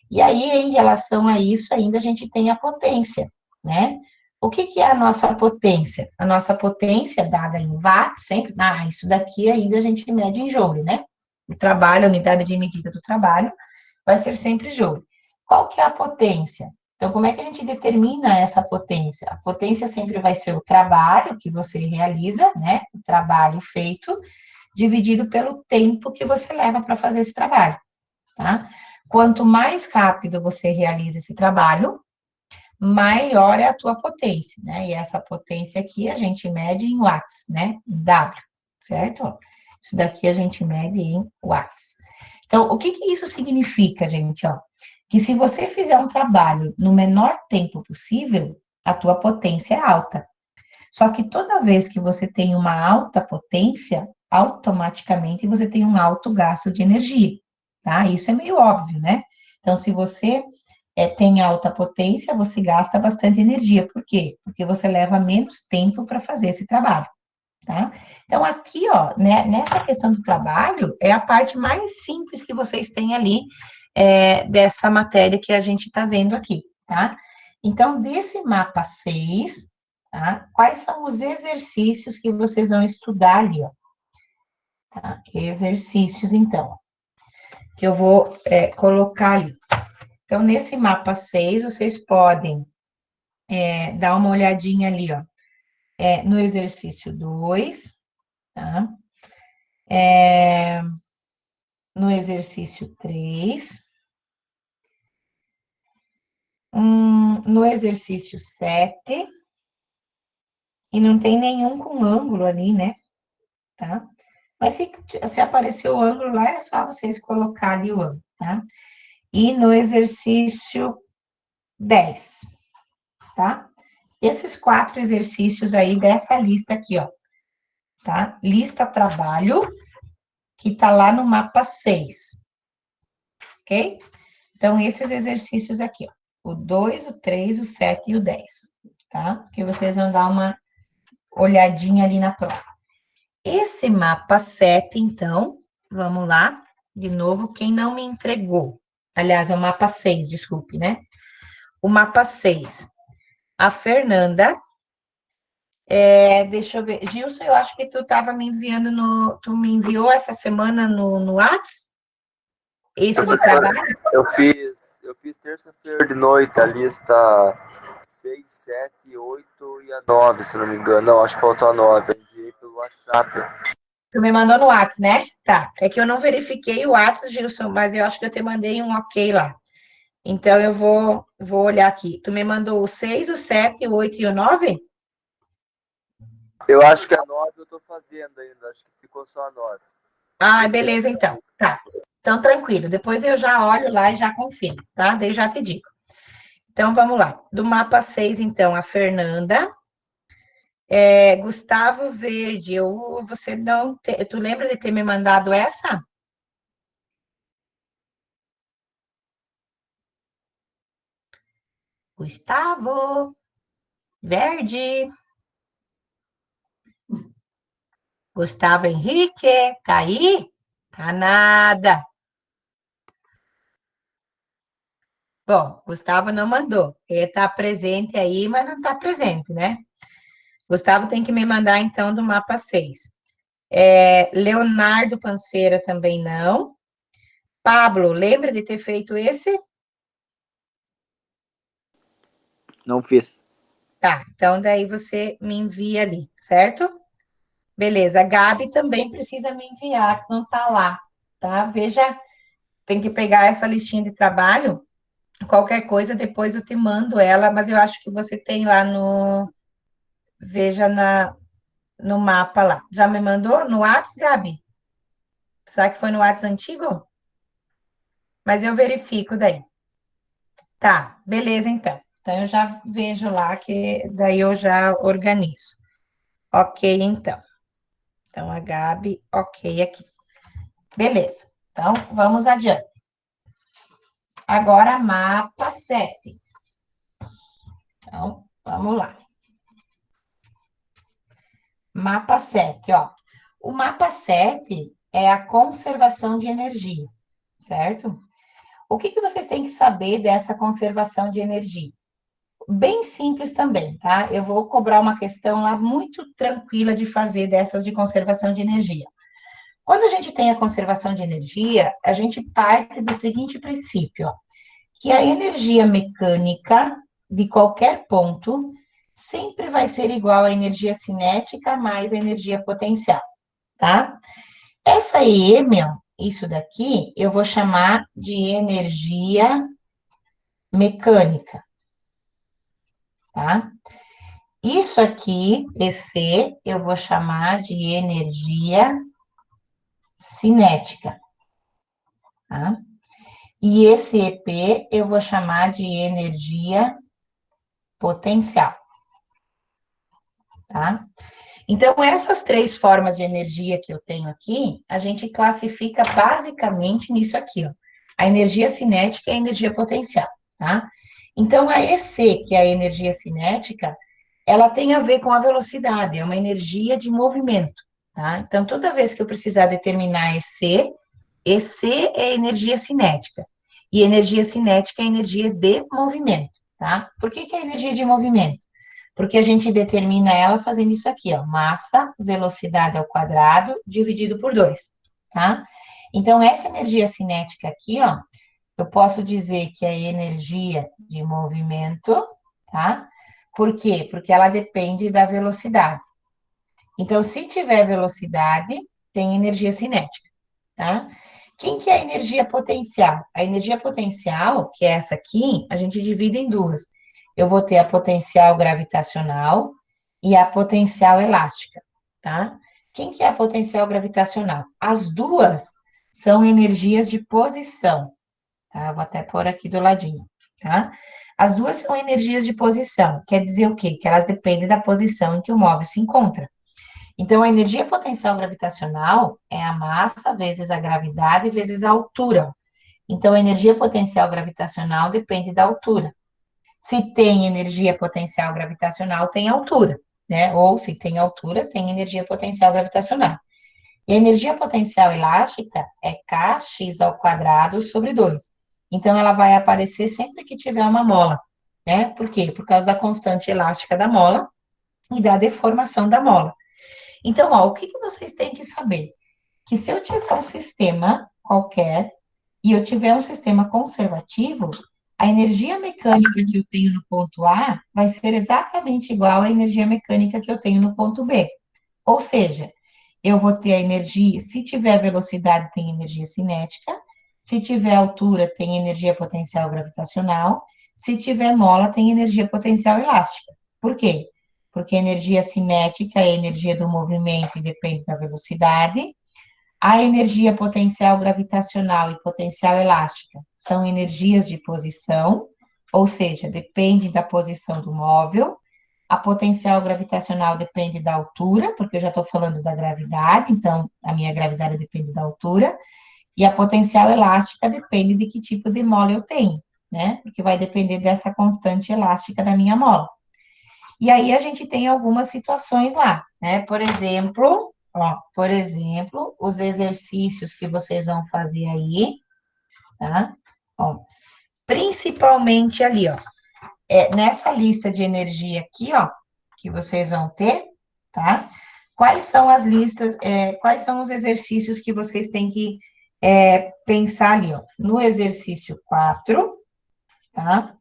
E aí, em relação a isso, ainda a gente tem a potência, né? O que que é a nossa potência? A nossa potência, dada em watts, sempre, isso daqui ainda a gente mede em joule, né? O trabalho, a unidade de medida do trabalho, vai ser sempre joule. Qual que é a potência? Então, como é que a gente determina essa potência? A potência sempre vai ser o trabalho que você realiza, né? O trabalho feito, dividido pelo tempo que você leva para fazer esse trabalho, tá? Quanto mais rápido você realiza esse trabalho, maior é a tua potência, né? E essa potência aqui a gente mede em watts, né? W, certo? Isso daqui a gente mede em watts. Então, o que que isso significa, gente, ó? Que se você fizer um trabalho no menor tempo possível, a tua potência é alta. Só que toda vez que você tem uma alta potência, automaticamente você tem um alto gasto de energia, tá? Isso é meio óbvio, né? Então, se você tem alta potência, você gasta bastante energia. Por quê? Porque você leva menos tempo para fazer esse trabalho, tá? Então, aqui, ó, né, nessa questão do trabalho, é a parte mais simples que vocês têm ali dessa matéria que a gente está vendo aqui, tá? Então, desse mapa 6, tá? Quais são os exercícios que vocês vão estudar ali, ó? Tá? Exercícios, então, que eu vou colocar ali. Então, nesse mapa 6, vocês podem dar uma olhadinha ali, ó, no exercício 2, tá? No exercício 3, no exercício 7, e não tem nenhum com ângulo ali, né? Tá? Mas se aparecer o ângulo lá, é só vocês colocar ali o ângulo, tá? E no exercício 10, tá? Esses 4 exercícios aí dessa lista aqui, ó, tá? Lista trabalho, que tá lá no mapa 6, ok? Então, esses exercícios aqui, ó, o 2, o 3, o 7 e o 10, tá? Que vocês vão dar uma olhadinha ali na prova. Esse mapa 7, então, vamos lá, de novo, quem não me entregou, aliás, é o mapa 6, desculpe, né? O mapa 6, a Fernanda, deixa eu ver, Gilson, eu acho que tu estava me enviando tu me enviou essa semana no WhatsApp, esse do trabalho? Eu fiz terça-feira de noite a lista 6, 7, 8 e a 9, se não me engano. Não, acho que faltou a 9. Eu enviei pelo WhatsApp. Tu me mandou no WhatsApp, né? Tá, é que eu não verifiquei o WhatsApp, Gilson, mas eu acho que eu te mandei um ok lá. Então, eu vou olhar aqui. Tu me mandou o 6, o 7, o 8 e o 9? Eu acho que a 9 eu tô fazendo ainda. Acho que ficou só a 9. Ah, beleza, então. Tá. Então, tranquilo. Depois eu já olho lá e já confirmo, tá? Daí eu já te digo. Então, vamos lá. Do mapa 6, então, a Fernanda. Gustavo Verde, você não... Tu lembra de ter me mandado essa? Gustavo Verde. Gustavo Henrique, tá aí? Tá nada. Bom, Gustavo não mandou. Ele tá presente aí, mas não tá presente, né? Gustavo tem que me mandar, então, do mapa 6. Leonardo Panceira também não. Pablo, lembra de ter feito esse? Não fiz. Tá, então daí você me envia ali, certo? Beleza, a Gabi também precisa me enviar, que não tá lá, tá? Veja, tem que pegar essa listinha de trabalho, qualquer coisa, depois eu te mando ela, mas eu acho que você tem lá veja no mapa lá. Já me mandou no WhatsApp, Gabi? Será que foi no WhatsApp antigo? Mas eu verifico daí. Tá, beleza, então. Então, eu já vejo lá que daí eu já organizo. Ok, então. Então, a Gabi, ok aqui. Beleza. Então, vamos adiante. Agora, mapa 7. Então, vamos lá. Mapa 7, ó. O mapa 7 é a conservação de energia, certo? O que vocês têm que saber dessa conservação de energia? Bem simples também, tá? Eu vou cobrar uma questão lá muito tranquila de fazer dessas de conservação de energia. Quando a gente tem a conservação de energia, a gente parte do seguinte princípio, ó, que a energia mecânica de qualquer ponto sempre vai ser igual à energia cinética mais a energia potencial, tá? Essa EM, ó, isso daqui, eu vou chamar de energia mecânica, tá? Isso aqui, EC, eu vou chamar de energia cinética, tá? E esse EP eu vou chamar de energia potencial, tá? Então, essas três formas de energia que eu tenho aqui, a gente classifica basicamente nisso aqui, ó. A energia cinética e a energia potencial, tá? Então, a EC, que é a energia cinética, ela tem a ver com a velocidade, é uma energia de movimento, tá? Então, toda vez que eu precisar determinar EC é energia cinética, e energia cinética é energia de movimento, tá? Por que é energia de movimento? Porque a gente determina ela fazendo isso aqui, ó, massa, velocidade ao quadrado, dividido por 2, tá? Então, essa energia cinética aqui, ó, eu posso dizer que é energia de movimento, tá? Por quê? Porque ela depende da velocidade. Então, se tiver velocidade, tem energia cinética, tá? Quem que é a energia potencial? A energia potencial, que é essa aqui, a gente divide em duas. Eu vou ter a potencial gravitacional e a potencial elástica, tá? Quem que é a potencial gravitacional? As duas são energias de posição, tá? Vou até pôr aqui do ladinho, tá? As duas são energias de posição, quer dizer o quê? Que elas dependem da posição em que o móvel se encontra. Então, a energia potencial gravitacional é a massa vezes a gravidade vezes a altura. Então, a energia potencial gravitacional depende da altura. Se tem energia potencial gravitacional, tem altura, né? Ou se tem altura, tem energia potencial gravitacional. E a energia potencial elástica é kx ao quadrado sobre 2. Então, ela vai aparecer sempre que tiver uma mola, né? Por quê? Por causa da constante elástica da mola e da deformação da mola. Então, ó, o que vocês têm que saber? Que se eu tiver um sistema qualquer e eu tiver um sistema conservativo, a energia mecânica que eu tenho no ponto A vai ser exatamente igual à energia mecânica que eu tenho no ponto B. Ou seja, eu vou ter a energia, se tiver velocidade, tem energia cinética, se tiver altura, tem energia potencial gravitacional, se tiver mola, tem energia potencial elástica. Por quê? Porque a energia cinética é a energia do movimento e depende da velocidade. A energia potencial gravitacional e potencial elástica são energias de posição, ou seja, depende da posição do móvel. A potencial gravitacional depende da altura, porque eu já estou falando da gravidade, então a minha gravidade depende da altura. E a potencial elástica depende de que tipo de mola eu tenho, né? Porque vai depender dessa constante elástica da minha mola. E aí a gente tem algumas situações lá, né? Por exemplo, os exercícios que vocês vão fazer aí, tá? Ó, principalmente ali, ó, nessa lista de energia aqui, ó, que vocês vão ter, tá? Quais são as listas, quais são os exercícios que vocês têm que pensar ali, ó? No exercício 4, tá?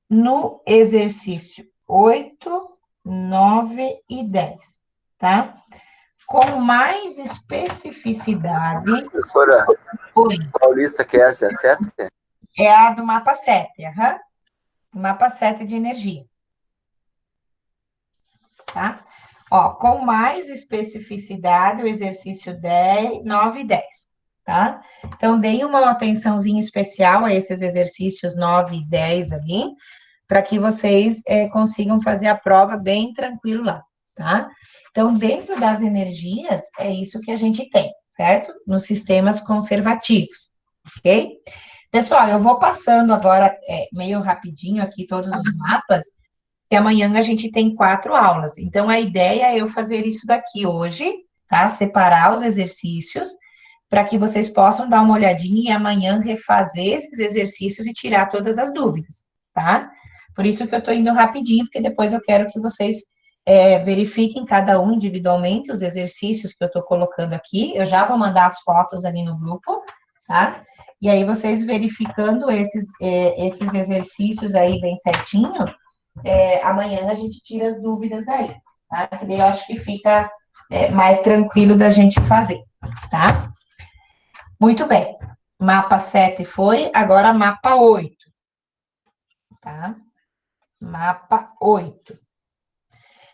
No exercício 8, 9 e 10, tá? Com mais especificidade. Professora, Oi. qual lista que é essa? É certo? É a do mapa 7, mapa 7 de energia. Tá? Ó, com mais especificidade, o exercício 10, 9 e 10, tá? Então, deem uma atençãozinha especial a esses exercícios 9 e 10 ali, para que vocês consigam fazer a prova bem tranquilo lá, tá? Então, dentro das energias, é isso que a gente tem, certo? Nos sistemas conservativos, ok? Pessoal, eu vou passando agora meio rapidinho aqui todos os mapas. que amanhã a gente tem 4 aulas. Então, a ideia é eu fazer isso daqui hoje, tá? Separar os exercícios, para que vocês possam dar uma olhadinha e amanhã refazer esses exercícios e tirar todas as dúvidas, tá? Por isso que eu tô indo rapidinho, porque depois eu quero que vocês verifiquem cada um individualmente os exercícios que eu tô colocando aqui. Eu já vou mandar as fotos ali no grupo, tá? E aí, vocês verificando esses exercícios aí bem certinho, amanhã a gente tira as dúvidas aí, tá? Que daí eu acho que fica mais tranquilo da gente fazer, tá? Muito bem. Mapa 7 foi, agora mapa 8, tá? Mapa 8.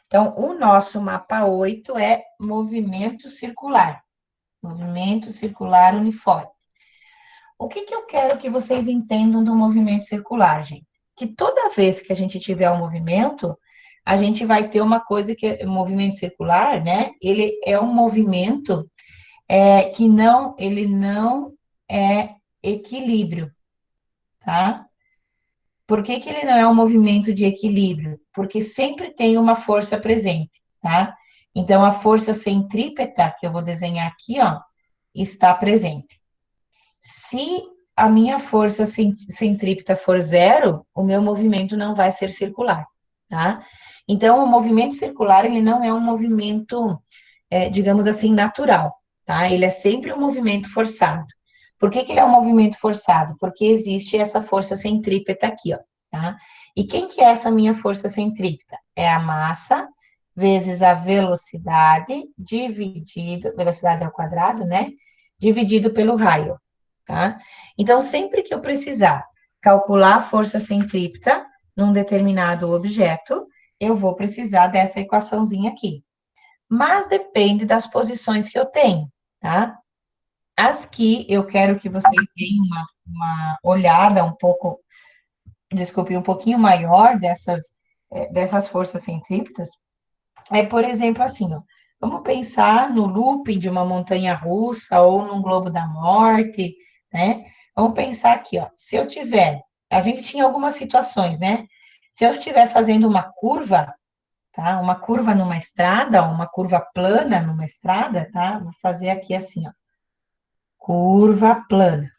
Então, o nosso mapa 8 é movimento circular. Movimento circular uniforme. O que eu quero que vocês entendam do movimento circular, gente? Que toda vez que a gente tiver um movimento, a gente vai ter uma coisa que é movimento circular, né? Ele é um movimento que ele não é equilíbrio, tá? Por que ele não é um movimento de equilíbrio? Porque sempre tem uma força presente, tá? Então, a força centrípeta, que eu vou desenhar aqui, ó, está presente. Se a minha força centrípeta for 0, o meu movimento não vai ser circular, tá? Então, o movimento circular, ele não é um movimento, digamos assim, natural, tá? Ele é sempre um movimento forçado. Por que ele é um movimento forçado? Porque existe essa força centrípeta aqui, ó, tá? E quem que é essa minha força centrípeta? É a massa vezes a velocidade dividido, velocidade ao quadrado, né? Dividido pelo raio, tá? Então, sempre que eu precisar calcular a força centrípeta num determinado objeto, eu vou precisar dessa equaçãozinha aqui. Mas depende das posições que eu tenho, tá? As que eu quero que vocês deem uma olhada um pouco, desculpe, um pouquinho maior dessas forças centrípetas, por exemplo, assim, ó, vamos pensar no looping de uma montanha-russa ou num globo da morte, né? Vamos pensar aqui, ó, se eu tiver, a gente tinha algumas situações, né? Se eu estiver fazendo uma curva, tá? Uma curva numa estrada, uma curva plana numa estrada, tá? Vou fazer aqui assim, ó, curva plana,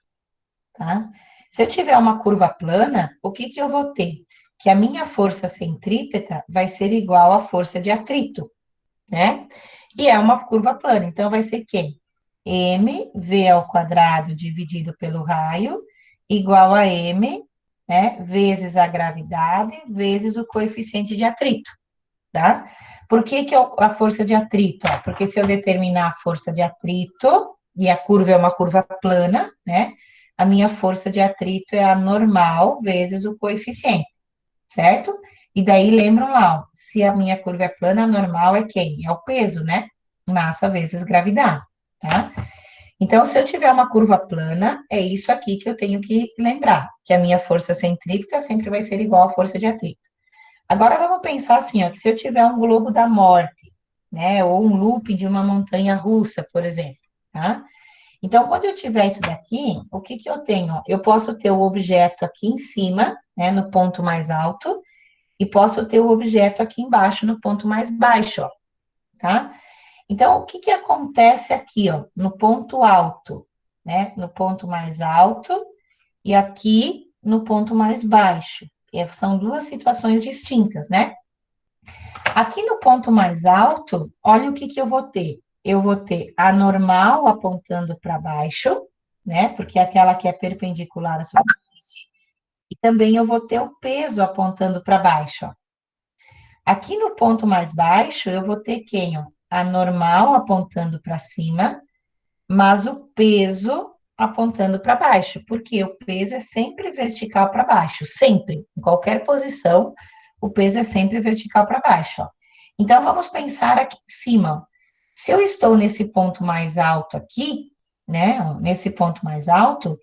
tá? Se eu tiver uma curva plana, o que eu vou ter? Que a minha força centrípeta vai ser igual à força de atrito, né? E é uma curva plana, então vai ser quem? mv ao quadrado dividido pelo raio, igual a m, né, vezes a gravidade, vezes o coeficiente de atrito, tá? Por que a força de atrito? Porque se eu determinar a força de atrito, e a curva é uma curva plana, né, a minha força de atrito é a normal vezes o coeficiente, certo? E daí, lembram lá, ó, se a minha curva é plana, a normal é quem? É o peso, né? Massa vezes gravidade, tá? Então, se eu tiver uma curva plana, é isso aqui que eu tenho que lembrar, que a minha força centrípeta sempre vai ser igual à força de atrito. Agora, vamos pensar assim, ó, que se eu tiver um globo da morte, né, ou um looping de uma montanha-russa, por exemplo, tá? Então, quando eu tiver isso daqui, o que eu tenho? Eu posso ter o objeto aqui em cima, né, no ponto mais alto, e posso ter o objeto aqui embaixo, no ponto mais baixo, ó, tá? Então, o que acontece aqui, ó, no ponto alto, né? No ponto mais alto e aqui no ponto mais baixo. São duas situações distintas, né? Aqui no ponto mais alto, olha o que eu vou ter. Eu vou ter a normal apontando para baixo, né? Porque é aquela que é perpendicular à superfície. E também eu vou ter o peso apontando para baixo, ó. Aqui no ponto mais baixo, eu vou ter quem, ó? A normal apontando para cima, mas o peso apontando para baixo, porque o peso é sempre vertical para baixo, sempre, em qualquer posição, o peso é sempre vertical para baixo, ó. Então, vamos pensar aqui em cima, ó. Se eu estou nesse ponto mais alto aqui, né, ó, nesse ponto mais alto,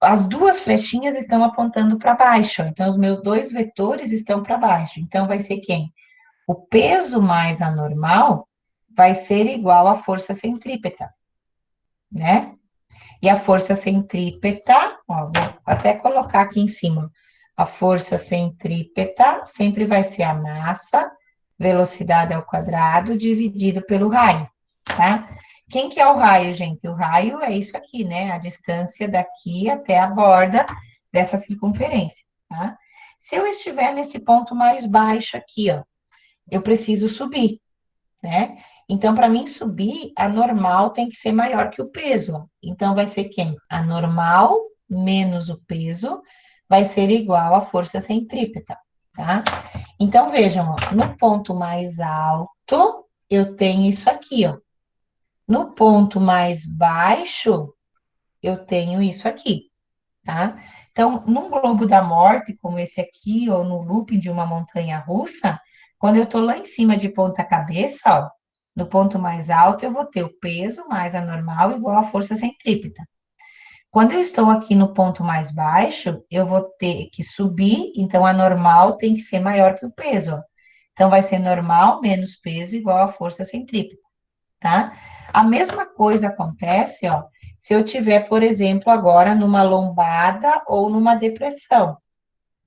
as duas flechinhas estão apontando para baixo, ó. Então, os meus dois vetores estão para baixo. Então, vai ser quem? O peso mais a normal vai ser igual à força centrípeta, né? E a força centrípeta, ó, vou até colocar aqui em cima, A força centrípeta sempre vai ser a massa, velocidade ao quadrado, dividido pelo raio, tá? Quem que é o raio, gente? O raio é isso aqui, né? A distância daqui até a borda dessa circunferência, tá? Se eu estiver nesse ponto mais baixo aqui, ó, eu preciso subir, né? Então, para mim subir, a normal tem que ser maior que o peso, ó. Então, vai ser quem? A normal menos o peso vai ser igual à força centrípeta, tá? Então, vejam, ó, no ponto mais alto, eu tenho isso aqui, ó. No ponto mais baixo, eu tenho isso aqui, tá? Então, num globo da morte, como esse aqui, ou no looping de uma montanha russa, quando eu tô lá em cima de ponta cabeça, ó, no ponto mais alto, eu vou ter o peso mais a normal igual à força centrípeta. Quando eu estou aqui no ponto mais baixo, eu vou ter que subir, então a normal tem que ser maior que o peso, ó. Então, vai ser normal menos peso igual à força centrípeta, tá? A mesma coisa acontece, ó, se eu tiver, por exemplo, agora numa lombada ou numa depressão,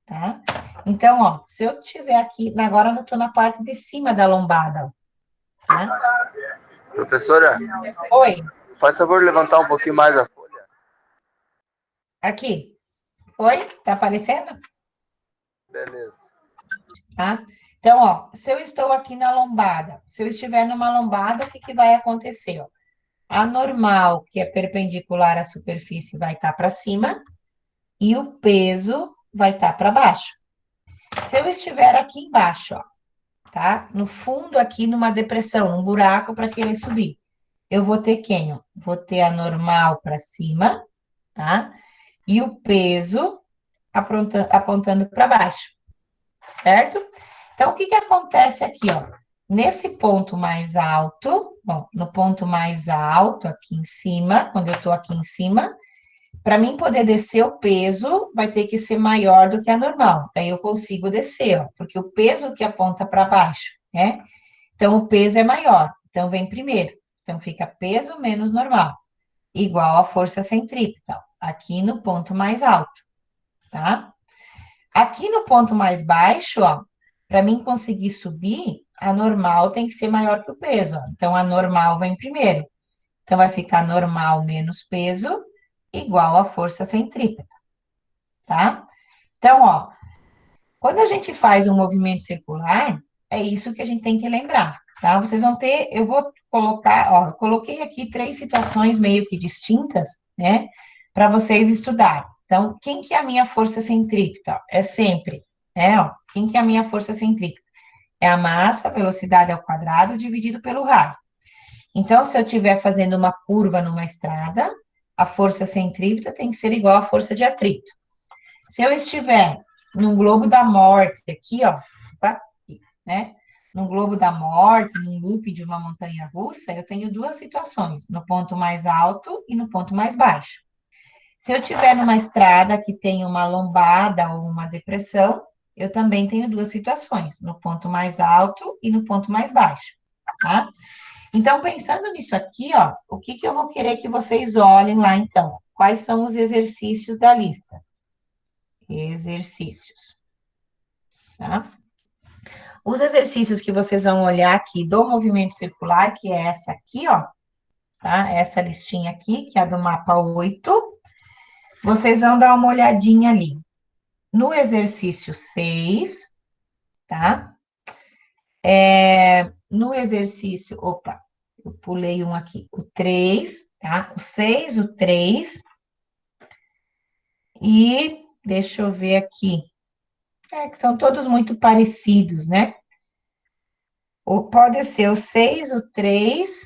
tá? Então, ó, se eu tiver aqui, agora eu tô na parte de cima da lombada, ó, tá? Professora, Oi, faz favor de levantar um pouquinho mais a folha. aqui. Oi? Tá aparecendo? Beleza. Tá? Então, ó, se eu estou aqui na lombada, se eu estiver numa lombada, o que que vai acontecer, ó? A normal, que é perpendicular à superfície, vai estar para cima e o peso vai estar para baixo. Se eu estiver aqui embaixo, ó, tá? No fundo aqui, numa depressão, num buraco para querer subir, eu vou ter quem, ó? Vou ter a normal para cima, tá? E o peso apontando para baixo, certo? Então, o que que acontece aqui, ó? Nesse ponto mais alto, bom, no ponto mais alto, aqui em cima, quando eu estou aqui em cima, para mim poder descer o peso, vai ter que ser maior do que a normal. Daí eu consigo descer, ó, porque o peso que aponta para baixo, né? Então, o peso é maior. Então, vem primeiro. Então, fica peso menos normal, igual a força centrípeta, ó, aqui no ponto mais alto, tá? Aqui no ponto mais baixo, ó, para mim conseguir subir, a normal tem que ser maior que o peso, ó. Então, a normal vem primeiro. Então, vai ficar normal menos peso igual a força centrípeta, tá? Então, ó, quando a gente faz um movimento circular, é isso que a gente tem que lembrar, tá? Vocês vão ter, eu vou colocar, ó, eu coloquei aqui 3 situações meio que distintas, né, para vocês estudarem. Então, quem que é a minha força centrípeta? É sempre, né, ó, quem que é a minha força centrípeta? É a massa, velocidade ao quadrado, dividido pelo raio. Então, se eu estiver fazendo uma curva numa estrada, a força centrípeta tem que ser igual à força de atrito. Se eu estiver num globo da morte, aqui, ó, tá? Né? Num globo da morte, num loop de uma montanha russa, eu tenho 2 situações, no ponto mais alto e no ponto mais baixo. Se eu estiver numa estrada que tem uma lombada ou uma depressão, eu também tenho 2 situações, no ponto mais alto e no ponto mais baixo, tá? Então, pensando nisso aqui, ó, o que que eu vou querer que vocês olhem lá, então? Quais são os exercícios da lista? Exercícios, tá? Os exercícios que vocês vão olhar aqui do movimento circular, que é essa aqui, ó, tá? Essa listinha aqui, que é a do mapa 8, vocês vão dar uma olhadinha ali. No exercício 6, tá? No exercício, opa, eu pulei um aqui, o 3, tá? O 6, o 3, e deixa eu ver aqui. Que são todos muito parecidos, né? Ou pode ser o 6, o 3,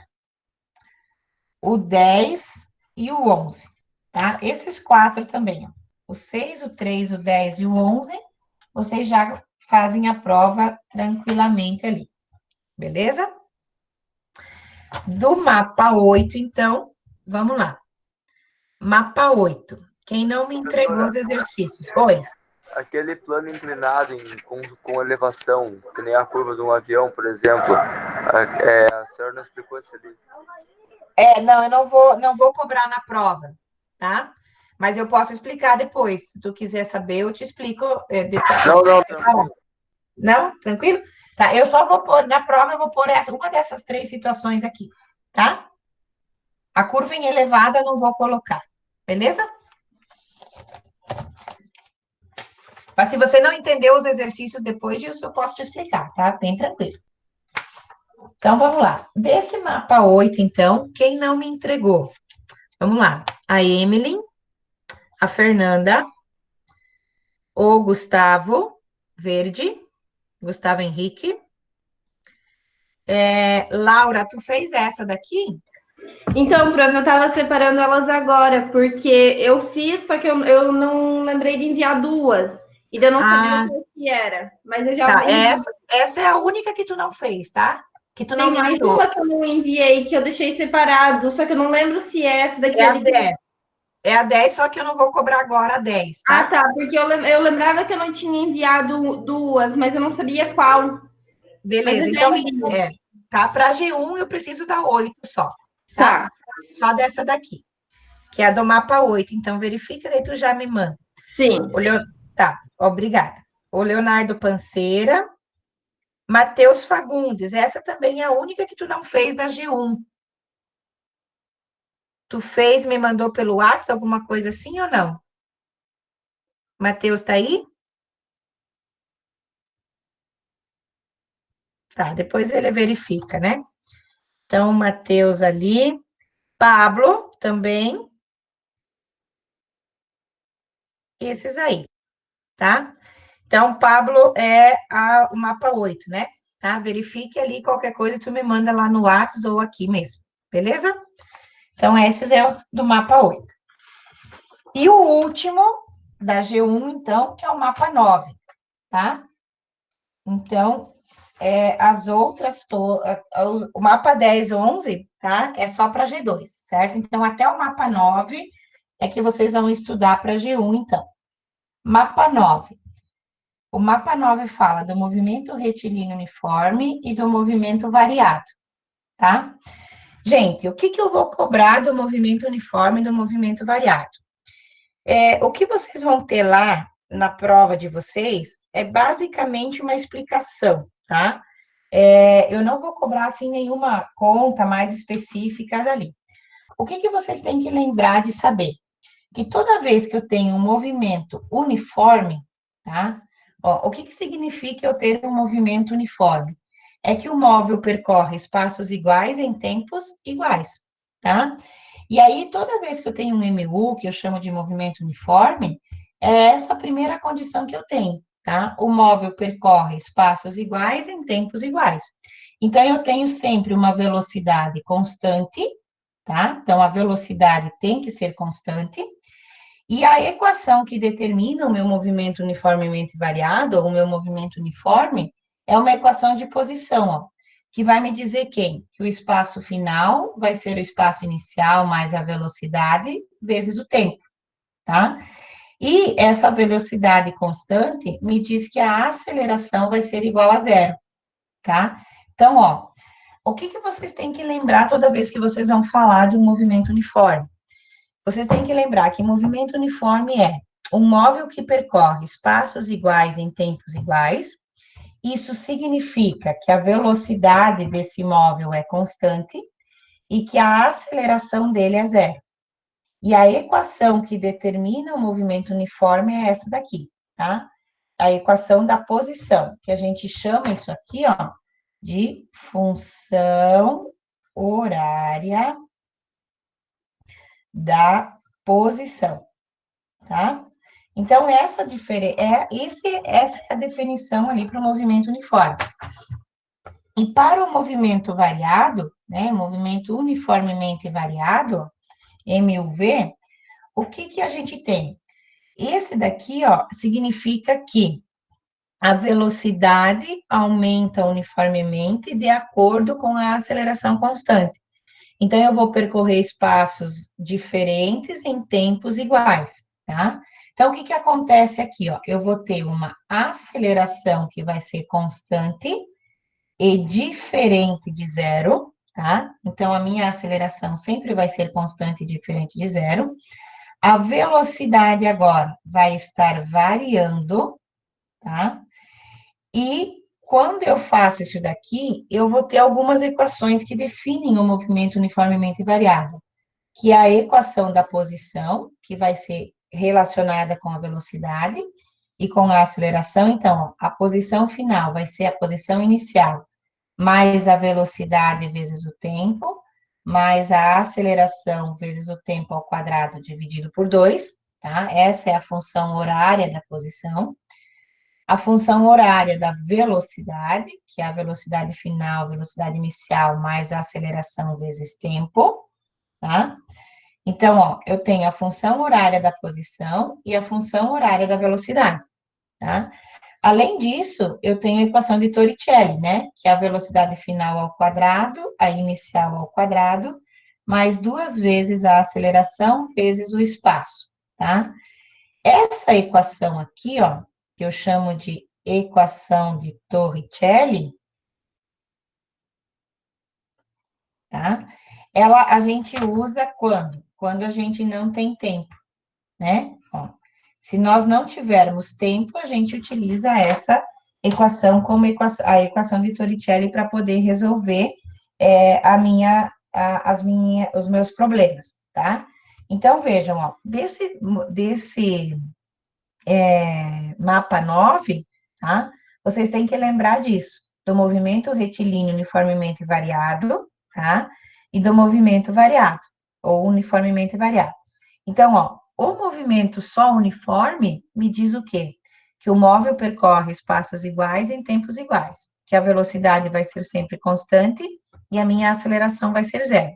o 10 e o 11, tá? Esses 4 também, ó. O 6, o 3, o 10 e o 11, vocês já fazem a prova tranquilamente ali, beleza? Do mapa 8, então, vamos lá. Mapa 8. Quem não me entregou os exercícios? Oi. Aquele plano inclinado com elevação, que nem a curva de um avião, por exemplo. A senhora não explicou isso ali. Não, eu não vou cobrar na prova, tá? Mas eu posso explicar depois. Se tu quiser saber, eu te explico. Não, tranquilo. Não? Tranquilo? Tá, eu só vou pôr, na prova, eu vou pôr uma dessas 3 situações aqui, tá? A curva em elevada eu não vou colocar, beleza? Mas se você não entendeu os exercícios depois disso, eu posso te explicar, tá? Bem tranquilo. Então, vamos lá. Desse mapa 8, então, quem não me entregou? Vamos lá. A Emily, a Fernanda, o Gustavo, verde, Gustavo Henrique. Laura, tu fez essa daqui? Então, prof, eu tava separando elas agora, porque eu fiz, só que eu não lembrei de enviar 2. E daí eu não sabia o que era. Mas eu já Tá, enviei. essa é a única que tu não fez, tá? Que tu não Tem me mais enviou. uma que eu não enviei, que eu deixei separado, só que eu não lembro se é essa daqui É a ali. 10. É a 10, só que eu não vou cobrar agora a 10, Ah, tá? tá, porque eu lembrava que eu não tinha enviado 2, mas eu não sabia qual. Mas Beleza, eu já então, enviei. tá? Para G1 eu preciso da 8 só, tá? Tá, Só dessa daqui, que é a do mapa 8. Então, verifica, daí tu já me manda. sim. Tá, obrigada. O Leonardo Panceira, Matheus Fagundes, essa também é a única que tu não fez da G1. Tu fez, me mandou pelo WhatsApp, alguma coisa assim ou não? Matheus tá aí? Tá, depois ele verifica, né? Então, Matheus ali. Pablo também. Esses aí, tá? Então, Pablo é o mapa 8, né? Tá? Verifique ali qualquer coisa, tu me manda lá no WhatsApp ou aqui mesmo, beleza? Então, esses é os do mapa 8. E o último, da G1, então, que é o mapa 9, tá? Então, as outras, o mapa 10, 11, tá? É só para G2, certo? Então, até o mapa 9 é que vocês vão estudar para G1, então. Mapa 9. O mapa 9 fala do movimento retilíneo uniforme e do movimento variado, tá? Gente, o que eu vou cobrar do movimento uniforme e do movimento variado? O que vocês vão ter lá na prova de vocês é basicamente uma explicação, tá? Eu não vou cobrar, assim, nenhuma conta mais específica dali. O que vocês têm que lembrar de saber? Que toda vez que eu tenho um movimento uniforme, tá? Ó, o que significa eu ter um movimento uniforme? É que o móvel percorre espaços iguais em tempos iguais, tá? E aí, toda vez que eu tenho um MU, que eu chamo de movimento uniforme, é essa a primeira condição que eu tenho, tá? O móvel percorre espaços iguais em tempos iguais. Então, eu tenho sempre uma velocidade constante, tá? Então, a velocidade tem que ser constante. E a equação que determina o meu movimento uniformemente variado, ou o meu movimento uniforme, é uma equação de posição, ó, que vai me dizer quem? Que o espaço final vai ser o espaço inicial mais a velocidade vezes o tempo, tá? E essa velocidade constante me diz que a aceleração vai ser igual a zero, tá? Então, ó, o que vocês têm que lembrar toda vez que vocês vão falar de um movimento uniforme? Vocês têm que lembrar que movimento uniforme é um móvel que percorre espaços iguais em tempos iguais. Isso significa que a velocidade desse móvel é constante e que a aceleração dele é zero. E a equação que determina o movimento uniforme é essa daqui, tá? A equação da posição, que a gente chama isso aqui, ó, de função horária da posição, tá? Então, essa é a definição ali para o movimento uniforme. E para o movimento variado, né, movimento uniformemente variado, MUV, o que a gente tem? Esse daqui, ó, significa que a velocidade aumenta uniformemente de acordo com a aceleração constante. Então, eu vou percorrer espaços diferentes em tempos iguais, tá? Então, o que acontece aqui, ó? Eu vou ter uma aceleração que vai ser constante e diferente de zero, tá? Então, a minha aceleração sempre vai ser constante e diferente de zero. A velocidade agora vai estar variando, tá? E quando eu faço isso daqui, eu vou ter algumas equações que definem o movimento uniformemente variável, que é a equação da posição, que vai ser relacionada com a velocidade e com a aceleração. Então, ó, a posição final vai ser a posição inicial, mais a velocidade vezes o tempo, mais a aceleração vezes o tempo ao quadrado dividido por 2, tá? Essa é a função horária da posição. A função horária da velocidade, que é a velocidade final, velocidade inicial, mais a aceleração vezes tempo, tá? Então, ó, eu tenho a função horária da posição e a função horária da velocidade, tá? Além disso, eu tenho a equação de Torricelli, né? Que é a velocidade final ao quadrado, a inicial ao quadrado, mais 2 vezes a aceleração vezes o espaço, tá? Essa equação aqui, ó, que eu chamo de equação de Torricelli, tá? Ela a gente usa quando? Quando a gente não tem tempo, né? Ó, se nós não tivermos tempo, a gente utiliza essa equação como a equação de Torricelli para poder resolver os meus problemas, tá? Então, vejam, ó, desse mapa 9, tá? Vocês têm que lembrar disso, do movimento retilíneo uniformemente variado, tá? E do movimento variado, ou uniformemente variado. Então, ó, o movimento só uniforme me diz o quê? Que o móvel percorre espaços iguais em tempos iguais, que a velocidade vai ser sempre constante e a minha aceleração vai ser zero.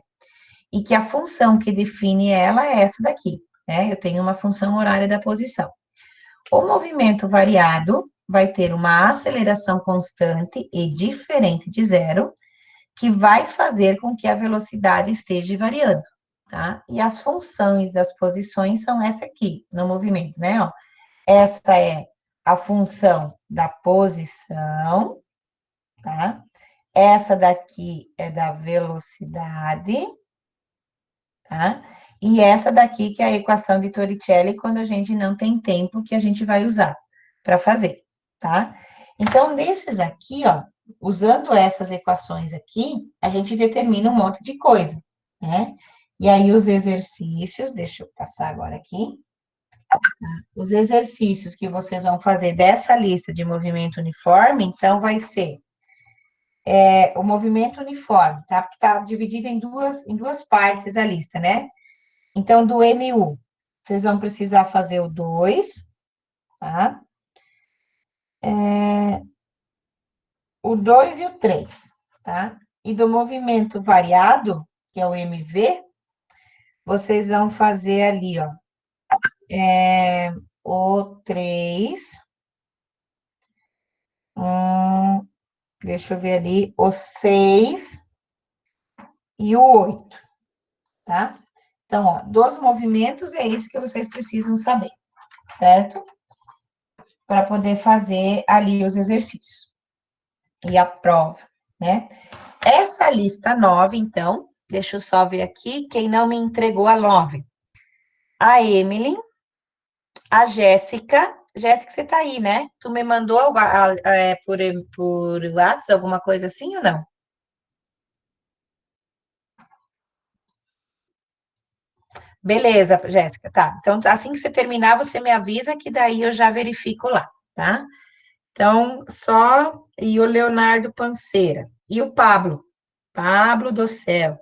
E que a função que define ela é essa daqui, né? Eu tenho uma função horária da posição. O movimento variado vai ter uma aceleração constante e diferente de zero, que vai fazer com que a velocidade esteja variando, tá? E as funções das posições são essa aqui, no movimento, né? Ó, essa é a função da posição, tá? Essa daqui é da velocidade, tá? E essa daqui que é a equação de Torricelli, quando a gente não tem tempo que a gente vai usar para fazer, tá? Então, nesses aqui, ó, usando essas equações aqui, a gente determina um monte de coisa, né? E aí, os exercícios, deixa eu passar agora aqui. Os exercícios que vocês vão fazer dessa lista de movimento uniforme, então, vai ser o movimento uniforme, tá? Porque tá dividido em duas partes a lista, né? Então, do MU, vocês vão precisar fazer o 2, tá? O 2 e o 3, tá? E do movimento variado, que é o MV, vocês vão fazer ali, ó, o 3, deixa eu ver ali, o 6 e o 8, tá? Então, ó, dos movimentos é isso que vocês precisam saber, certo? Para poder fazer ali os exercícios. E a prova, né? Essa lista 9, então, deixa eu só ver aqui, quem não me entregou a 9. A Emily, a Jéssica, você tá aí, né? Tu me mandou por WhatsApp, alguma coisa assim ou não? Beleza, Jéssica, tá. Então, assim que você terminar, você me avisa que daí eu já verifico lá, tá? Então, e o Leonardo Panceira. E o Pablo do céu.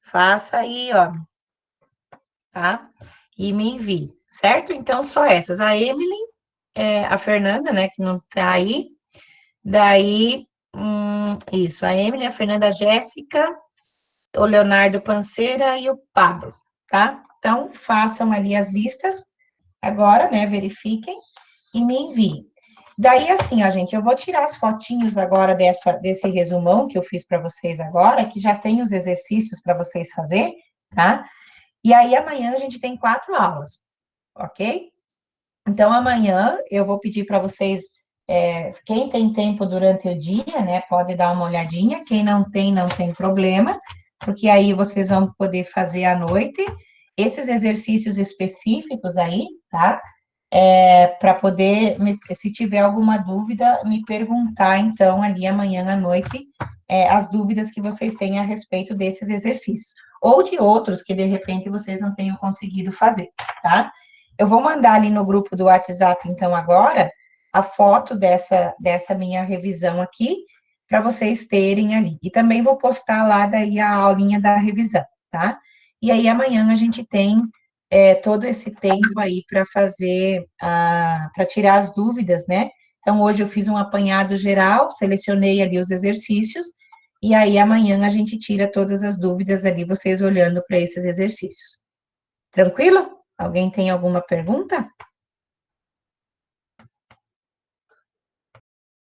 Faça aí, ó, tá? E me envie, certo? Então, só essas. A Emily, a Fernanda, né, que não tá aí. Daí, isso, a Emily, a Fernanda, a Jéssica, o Leonardo Panceira e o Pablo, tá? Então, façam ali as listas agora, né, verifiquem e me enviem. Daí, assim, ó, gente, eu vou tirar as fotinhos agora desse resumão que eu fiz para vocês agora, que já tem os exercícios para vocês fazer, tá? E aí, amanhã a gente tem 4 aulas, ok? Então, amanhã eu vou pedir para vocês, quem tem tempo durante o dia, né, pode dar uma olhadinha, quem não tem, não tem problema, porque aí vocês vão poder fazer à noite, esses exercícios específicos aí, tá? Para poder, se tiver alguma dúvida, me perguntar, então, ali amanhã à noite, as dúvidas que vocês têm a respeito desses exercícios, ou de outros que, de repente, vocês não tenham conseguido fazer, tá? Eu vou mandar ali no grupo do WhatsApp, então, agora, a foto dessa minha revisão aqui, para vocês terem ali. E também vou postar lá daí a aulinha da revisão, tá? E aí, amanhã a gente tem todo esse tempo aí para fazer, para tirar as dúvidas, né? Então, hoje eu fiz um apanhado geral, selecionei ali os exercícios, e aí amanhã a gente tira todas as dúvidas ali, vocês olhando para esses exercícios. Tranquilo? Alguém tem alguma pergunta?